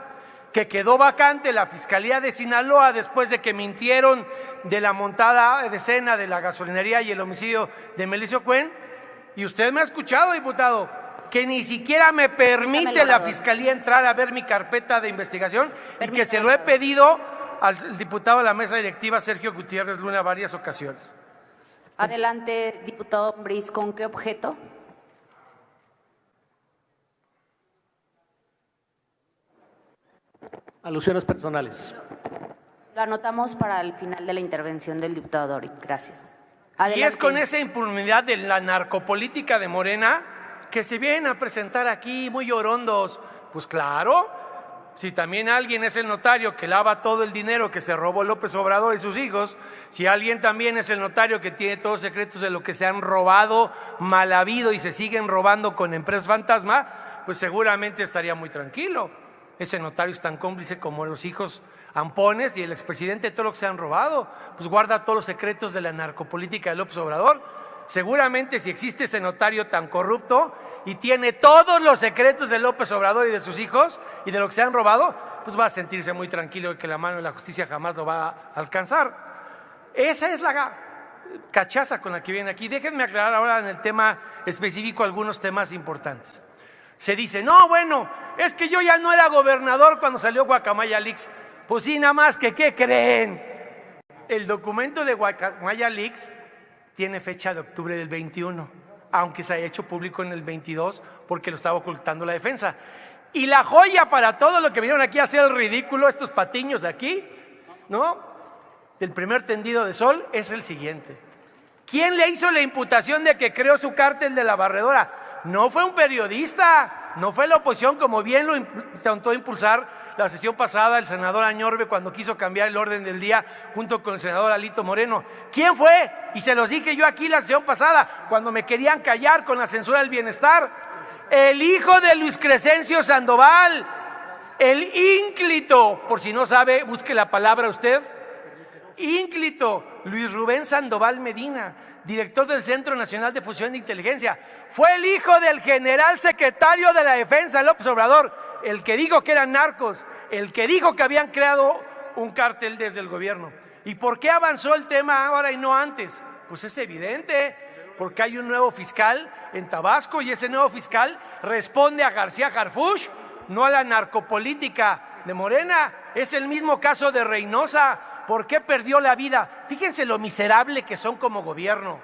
que quedó vacante la Fiscalía de Sinaloa después de que mintieron de la montada de escena de la gasolinería y el homicidio de Melesio Cuen. Y usted me ha escuchado, diputado, que ni siquiera me permite la Fiscalía entrar a ver mi carpeta de investigación y que se lo he pedido al diputado de la mesa directiva, Sergio Gutiérrez Luna, varias ocasiones. Adelante, diputado Ambriz, ¿con qué objeto? Alusiones personales. Lo anotamos para el final de la intervención del diputado Dorin. Gracias. Adelante. Y es con esa impunidad de la narcopolítica de Morena que se vienen a presentar aquí muy orondos. Pues claro, si también alguien es el notario que lava todo el dinero que se robó López Obrador y sus hijos, si alguien también es el notario que tiene todos los secretos de lo que se han robado, mal habido y se siguen robando con empresas fantasma, pues seguramente estaría muy tranquilo. Ese notario es tan cómplice como los hijos ampones y el expresidente de todo lo que se han robado, pues guarda todos los secretos de la narcopolítica de López Obrador. Seguramente si existe ese notario tan corrupto y tiene todos los secretos de López Obrador y de sus hijos y de lo que se han robado, pues va a sentirse muy tranquilo de que la mano de la justicia jamás lo va a alcanzar. Esa es la cachaza con la que viene aquí. Déjenme aclarar ahora en el tema específico algunos temas importantes. Se dice, no, bueno, es que yo ya no era gobernador cuando salió Guacamaya Leaks. Pues sí, nada más que, ¿qué creen? El documento de Guacamaya Leaks tiene fecha de octubre del 21, aunque se haya hecho público en el 22 porque lo estaba ocultando la defensa. Y la joya para todo lo que vinieron aquí a hacer el ridículo, estos patiños de aquí, ¿no? El primer tendido de sol es el siguiente. ¿Quién le hizo la imputación de que creó su cártel de la barredora? No fue un periodista, no fue la oposición, como bien lo intentó impulsar la sesión pasada el senador Añorbe cuando quiso cambiar el orden del día junto con el senador Alito Moreno. ¿Quién fue? Y se los dije yo aquí la sesión pasada cuando me querían callar con la censura del bienestar. El hijo de Luis Crescencio Sandoval, el ínclito, por si no sabe, busque la palabra usted, ínclito, Luis Rubén Sandoval Medina, director del Centro Nacional de Fusión de Inteligencia, fue el hijo del general secretario de la Defensa, López Obrador, el que dijo que eran narcos, el que dijo que habían creado un cártel desde el gobierno. ¿Y por qué avanzó el tema ahora y no antes? Pues es evidente, porque hay un nuevo fiscal en Tabasco y ese nuevo fiscal responde a García Harfuch, no a la narcopolítica de Morena. Es el mismo caso de Reynosa. ¿Por qué perdió la vida? Fíjense lo miserable que son como gobierno.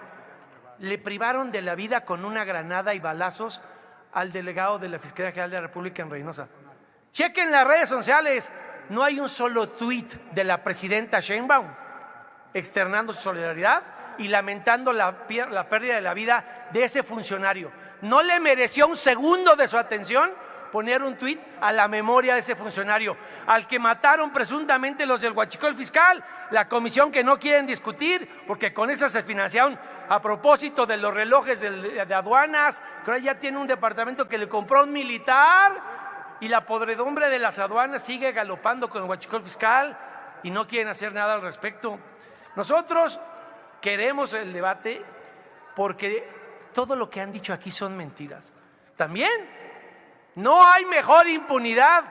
Le privaron de la vida con una granada y balazos al delegado de la Fiscalía General de la República en Reynosa. Chequen las redes sociales, no hay un solo tuit de la presidenta Sheinbaum externando su solidaridad y lamentando la pérdida de la vida de ese funcionario. No le mereció un segundo de su atención poner un tuit a la memoria de ese funcionario, al que mataron presuntamente los del huachicol fiscal, la comisión que no quieren discutir, porque con esa se financiaron a propósito de los relojes de aduanas, que ahora ya tiene un departamento que le compró a un militar, y la podredumbre de las aduanas sigue galopando con el huachicol fiscal y no quieren hacer nada al respecto. Nosotros queremos el debate porque todo lo que han dicho aquí son mentiras. También, no hay mejor impunidad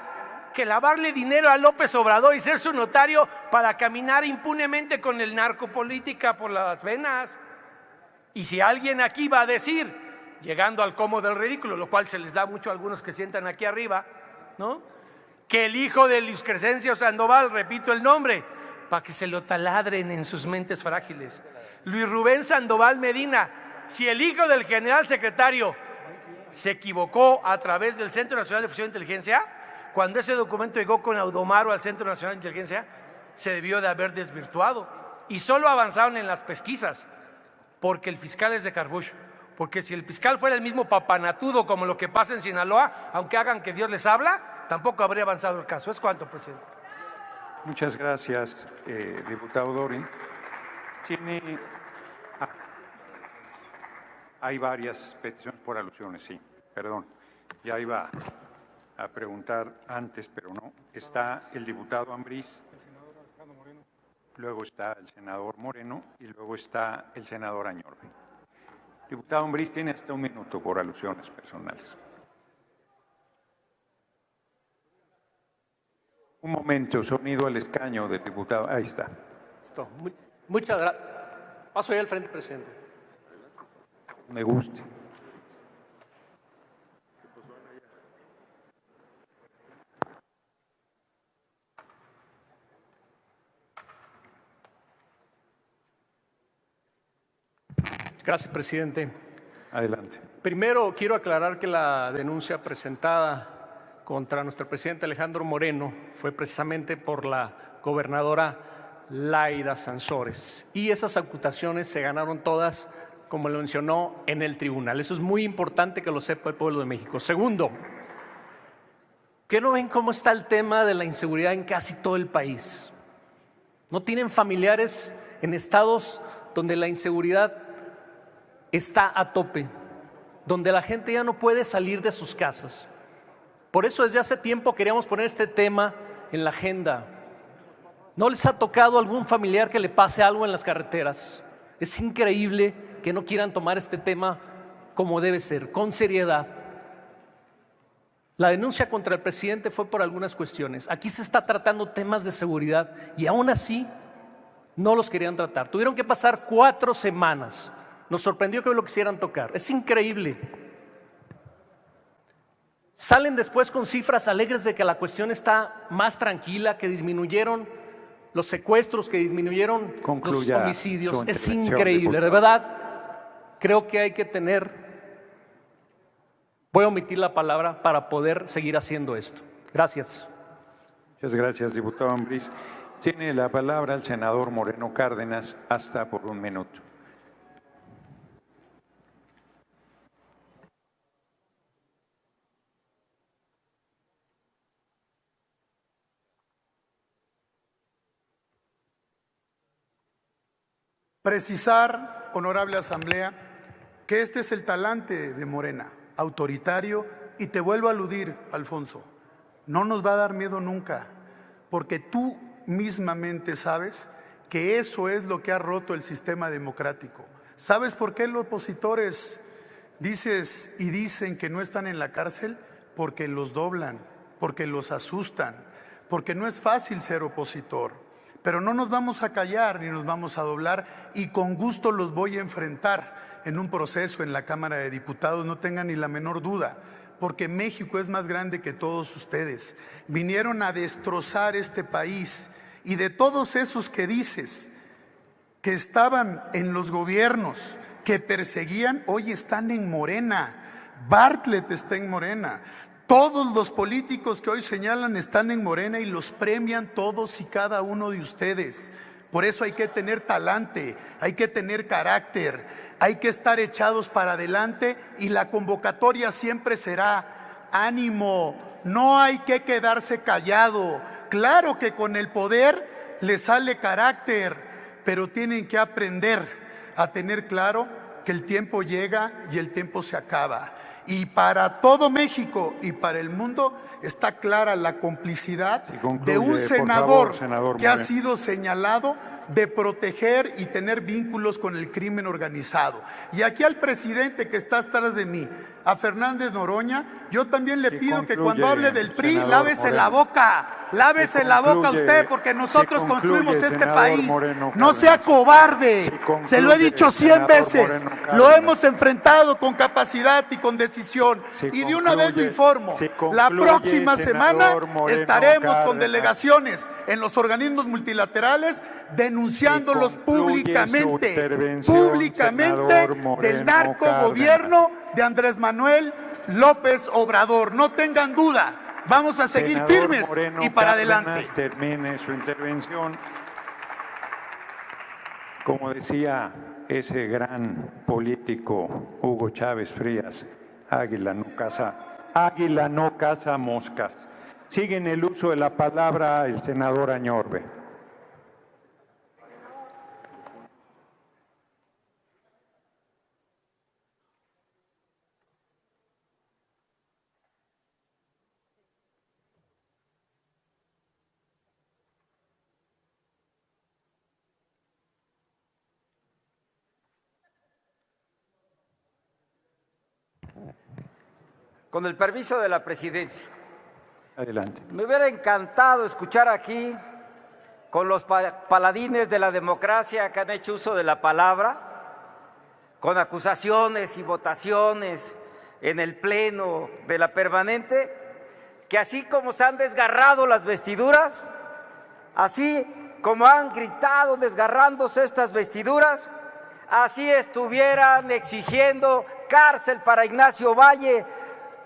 que lavarle dinero a López Obrador y ser su notario para caminar impunemente con el narcopolítica por las venas. Y si alguien aquí va a decir, llegando al cómo del ridículo, lo cual se les da mucho a algunos que sientan aquí arriba, ¿no?, que el hijo de Luis Crescencio Sandoval, repito el nombre, para que se lo taladren en sus mentes frágiles, Luis Rubén Sandoval Medina, si el hijo del general secretario se equivocó a través del Centro Nacional de Fusión de Inteligencia, cuando ese documento llegó con Audomaro al Centro Nacional de Inteligencia, se debió de haber desvirtuado. Y solo avanzaron en las pesquisas, porque el fiscal es de Carbucho. Porque si el fiscal fuera el mismo papanatudo como lo que pasa en Sinaloa, aunque hagan que Dios les habla, tampoco habría avanzado el caso. ¿Es cuánto, presidente? Muchas gracias, diputado Dorin. Hay varias peticiones por alusiones, sí, perdón. Ya iba a preguntar antes, pero no. Está el diputado Ambriz, luego está el senador Moreno y luego está el senador Añorbe. Diputado Ambriz tiene hasta 1 minuto por alusiones personales. Un momento, sonido al escaño del diputado. Ahí está. Muchas gracias. Paso ya al frente, presidente. Me guste. Gracias, presidente. Adelante. Primero, quiero aclarar que la denuncia presentada contra nuestro presidente Alejandro Moreno fue precisamente por la gobernadora Laida Sansores. Y esas acusaciones se ganaron todas, como lo mencionó, en el tribunal. Eso es muy importante que lo sepa el pueblo de México. Segundo, ¿qué no ven cómo está el tema de la inseguridad en casi todo el país? ¿No tienen familiares en estados donde la inseguridad está a tope, donde la gente ya no puede salir de sus casas? Por eso desde hace tiempo queríamos poner este tema en la agenda. ¿No les ha tocado a algún familiar que le pase algo en las carreteras? Es increíble que no quieran tomar este tema como debe ser, con seriedad. La denuncia contra el presidente fue por algunas cuestiones. Aquí se está tratando temas de seguridad y aún así no los querían tratar. Tuvieron que pasar 4 semanas. Nos sorprendió que lo quisieran tocar. Es increíble. Salen después con cifras alegres de que la cuestión está más tranquila, que disminuyeron los secuestros, que disminuyeron los homicidios. Es increíble, de verdad. Creo que hay que tener, voy a omitir la palabra para poder seguir haciendo esto. Gracias. Muchas gracias, diputado Ambriz. Tiene la palabra el senador Moreno Cárdenas hasta por 1 minuto. Precisar, honorable Asamblea, que este es el talante de Morena, autoritario, y te vuelvo a aludir, Alfonso, no nos va a dar miedo nunca, porque tú mismamente sabes que eso es lo que ha roto el sistema democrático. ¿Sabes por qué los opositores dicen que no están en la cárcel? Porque los doblan, porque los asustan, porque no es fácil ser opositor. Pero no nos vamos a callar ni nos vamos a doblar y con gusto los voy a enfrentar en un proceso en la Cámara de Diputados, no tengan ni la menor duda, porque México es más grande que todos ustedes. Vinieron a destrozar este país y de todos esos que dices que estaban en los gobiernos, que perseguían, hoy están en Morena. Bartlett está en Morena. Todos los políticos que hoy señalan están en Morena y los premian todos y cada uno de ustedes. Por eso hay que tener talante, hay que tener carácter, hay que estar echados para adelante y la convocatoria siempre será ánimo, no hay que quedarse callado. Claro que con el poder le sale carácter, pero tienen que aprender a tener claro que el tiempo llega y el tiempo se acaba. Y para todo México y para el mundo está clara la complicidad de un senador que ha sido señalado de proteger y tener vínculos con el crimen organizado. Y aquí al presidente que está atrás de mí, a Fernández Noroña, yo también le pido que cuando hable del PRI, lávese la boca. Lávese la boca usted, porque nosotros construimos este país. No sea cobarde. Se lo he dicho 100 veces. Lo hemos enfrentado con capacidad y con decisión. Y de una vez lo informo. La próxima semana estaremos con delegaciones en los organismos multilaterales denunciándolos públicamente del narcogobierno de Andrés Manuel López Obrador. No tengan duda. Vamos a seguir firmes y para adelante. Termine su intervención. Como decía ese gran político Hugo Chávez Frías, águila no caza moscas. Sigue en el uso de la palabra el senador Añorbe. Con el permiso de la presidencia. Adelante. Me hubiera encantado escuchar aquí con los paladines de la democracia que han hecho uso de la palabra, con acusaciones y votaciones en el pleno de la permanente, que así como se han desgarrado las vestiduras, así como han gritado desgarrándose estas vestiduras, así estuvieran exigiendo cárcel para Ignacio Valle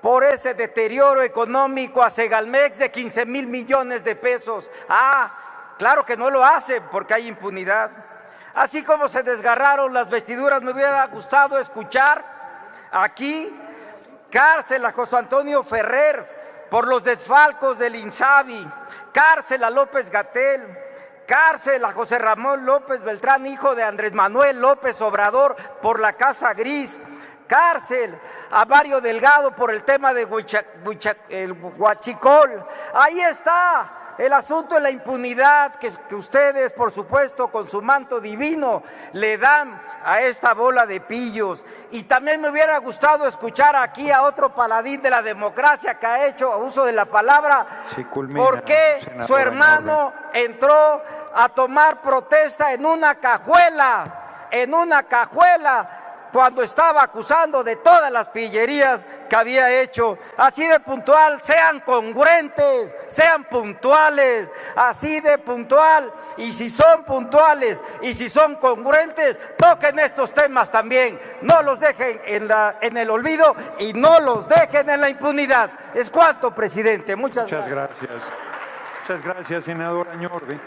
por ese deterioro económico a Segalmex de 15,000 millones de pesos. Claro que no lo hacen porque hay impunidad. Así como se desgarraron las vestiduras, me hubiera gustado escuchar aquí cárcel a José Antonio Ferrer por los desfalcos del INSABI, cárcel a López-Gatell, cárcel a José Ramón López Beltrán, hijo de Andrés Manuel López Obrador, por la Casa Gris, cárcel a Mario Delgado por el tema de el Huachicol. Ahí está el asunto de la impunidad que ustedes, por supuesto, con su manto divino, le dan a esta bola de pillos. Y también me hubiera gustado escuchar aquí a otro paladín de la democracia que ha hecho uso de la palabra, porque su hermano entró a tomar protesta en una cajuela, cuando estaba acusando de todas las pillerías que había hecho. Así de puntual, sean congruentes, sean puntuales, así de puntual. Y si son puntuales y si son congruentes, toquen estos temas también. No los dejen en el olvido y no los dejen en la impunidad. Es cuanto, presidente. Muchas gracias. Muchas gracias, senador Añorbe.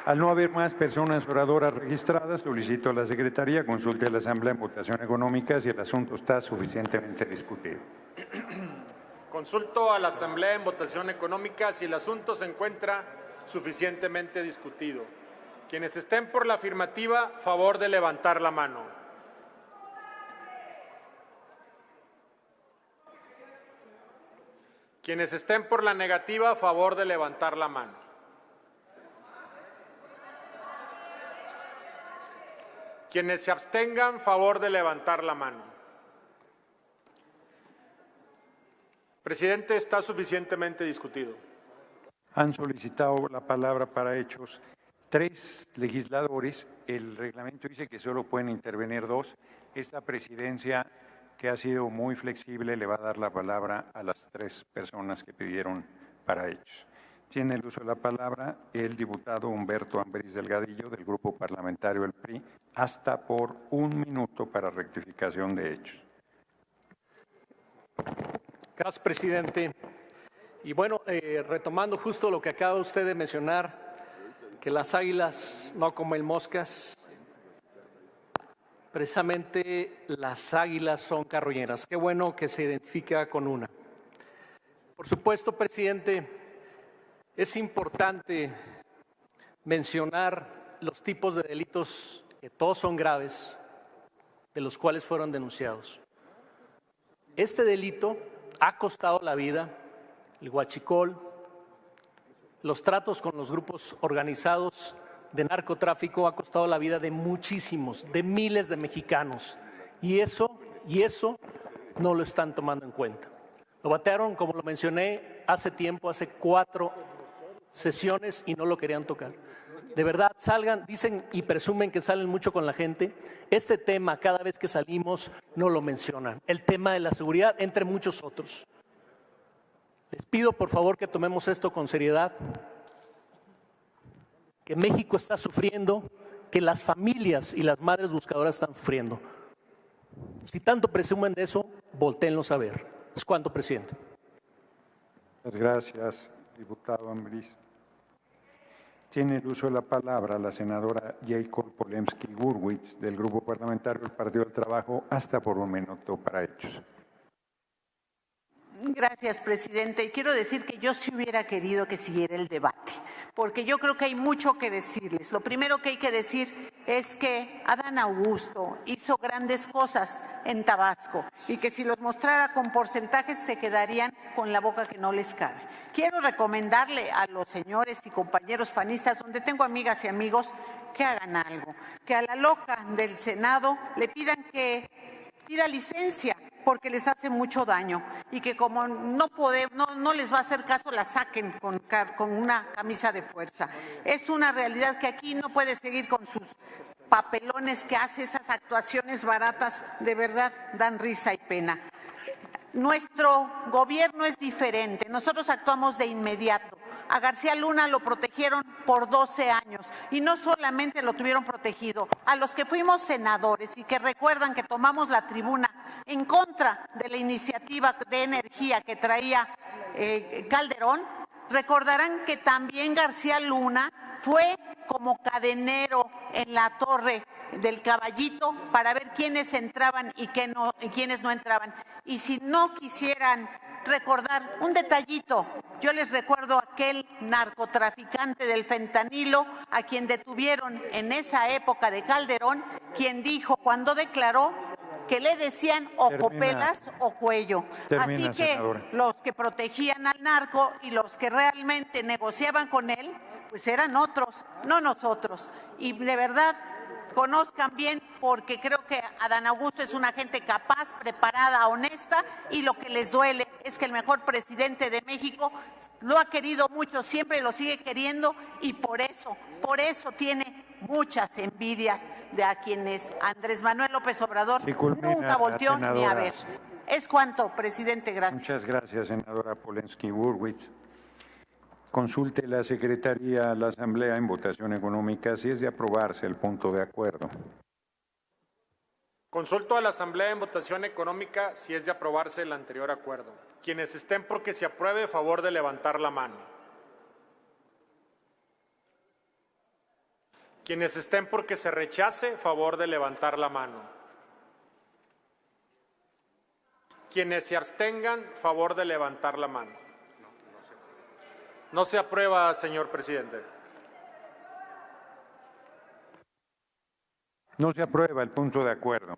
Al no haber más personas oradoras registradas, solicito a la Secretaría consulte a la Asamblea en votación económica si el asunto está suficientemente discutido. Consulto a la Asamblea en votación económica si el asunto se encuentra suficientemente discutido. Quienes estén por la afirmativa, favor de levantar la mano. Quienes estén por la negativa, favor de levantar la mano. Quienes se abstengan, favor de levantar la mano. Presidente, está suficientemente discutido. Han solicitado la palabra para hechos 3 legisladores. El reglamento dice que solo pueden intervenir 2. Esta presidencia, que ha sido muy flexible, le va a dar la palabra a las 3 personas que pidieron para hechos. Tiene el uso de la palabra el diputado Humberto Ambriz Delgadillo, del Grupo Parlamentario del PRI, hasta por 1 minuto para rectificación de hechos. Gracias, presidente. Y bueno, retomando justo lo que acaba usted de mencionar, que las águilas no comen moscas, precisamente las águilas son carroñeras. Qué bueno que se identifica con una. Por supuesto, presidente, es importante mencionar los tipos de delitos que todos son graves, de los cuales fueron denunciados. Este delito ha costado la vida, el huachicol, los tratos con los grupos organizados de narcotráfico ha costado la vida de muchísimos, de miles de mexicanos. Y eso no lo están tomando en cuenta. Lo batearon, como lo mencioné, hace tiempo, hace 4 sesiones y no lo querían tocar. De verdad, salgan, dicen y presumen que salen mucho con la gente. Este tema, cada vez que salimos, no lo mencionan. El tema de la seguridad, entre muchos otros. Les pido, por favor, que tomemos esto con seriedad. Que México está sufriendo, que las familias y las madres buscadoras están sufriendo. Si tanto presumen de eso, voltéenlos a ver. Es cuanto, presidente. Muchas gracias, diputado Ambriz. Tiene el uso de la palabra la senadora Jacob Polensky-Gurwitz, del Grupo Parlamentario del Partido del Trabajo, hasta por 1 minuto para hechos. Gracias, presidente. Y quiero decir que yo sí hubiera querido que siguiera el debate, porque yo creo que hay mucho que decirles. Lo primero que hay que decir es que Adán Augusto hizo grandes cosas en Tabasco y que si los mostrara con porcentajes se quedarían con la boca que no les cabe. Quiero recomendarle a los señores y compañeros panistas, donde tengo amigas y amigos, que hagan algo, que a la loca del Senado le pidan que pida licencia, porque les hace mucho daño y que como no les va a hacer caso, la saquen con una camisa de fuerza. Es una realidad que aquí no puede seguir con sus papelones que hace, esas actuaciones baratas, de verdad dan risa y pena. Nuestro gobierno es diferente, nosotros actuamos de inmediato. A García Luna lo protegieron por 12 años y no solamente lo tuvieron protegido, a los que fuimos senadores y que recuerdan que tomamos la tribuna en contra de la iniciativa de energía que traía Calderón, recordarán que también García Luna fue como cadenero en la Torre del Caballito para ver quiénes entraban y quiénes no entraban. Y si no quisieran recordar un detallito, yo les recuerdo a aquel narcotraficante del fentanilo a quien detuvieron en esa época de Calderón, quien dijo cuando declaró que le decían o copelas o cuello. Así que senadora, los que protegían al narco y los que realmente negociaban con él, pues eran otros, no nosotros. Y de verdad, conozcan bien, porque creo que Adán Augusto es una gente capaz, preparada, honesta, y lo que les duele es que el mejor presidente de México lo ha querido mucho, siempre lo sigue queriendo, y por eso tiene muchas envidias de a quienes Andrés Manuel López Obrador nunca volteó ni a ver. Es cuanto, presidente, gracias. Muchas gracias, senadora Polensky-Gurwitz. Consulte la Secretaría a la Asamblea en votación económica si es de aprobarse el punto de acuerdo. Consulto a la Asamblea en votación económica si es de aprobarse el anterior acuerdo. Quienes estén porque se apruebe, favor de levantar la mano. Quienes estén porque se rechace, favor de levantar la mano. Quienes se abstengan, favor de levantar la mano. No se aprueba, señor presidente. No se aprueba el punto de acuerdo.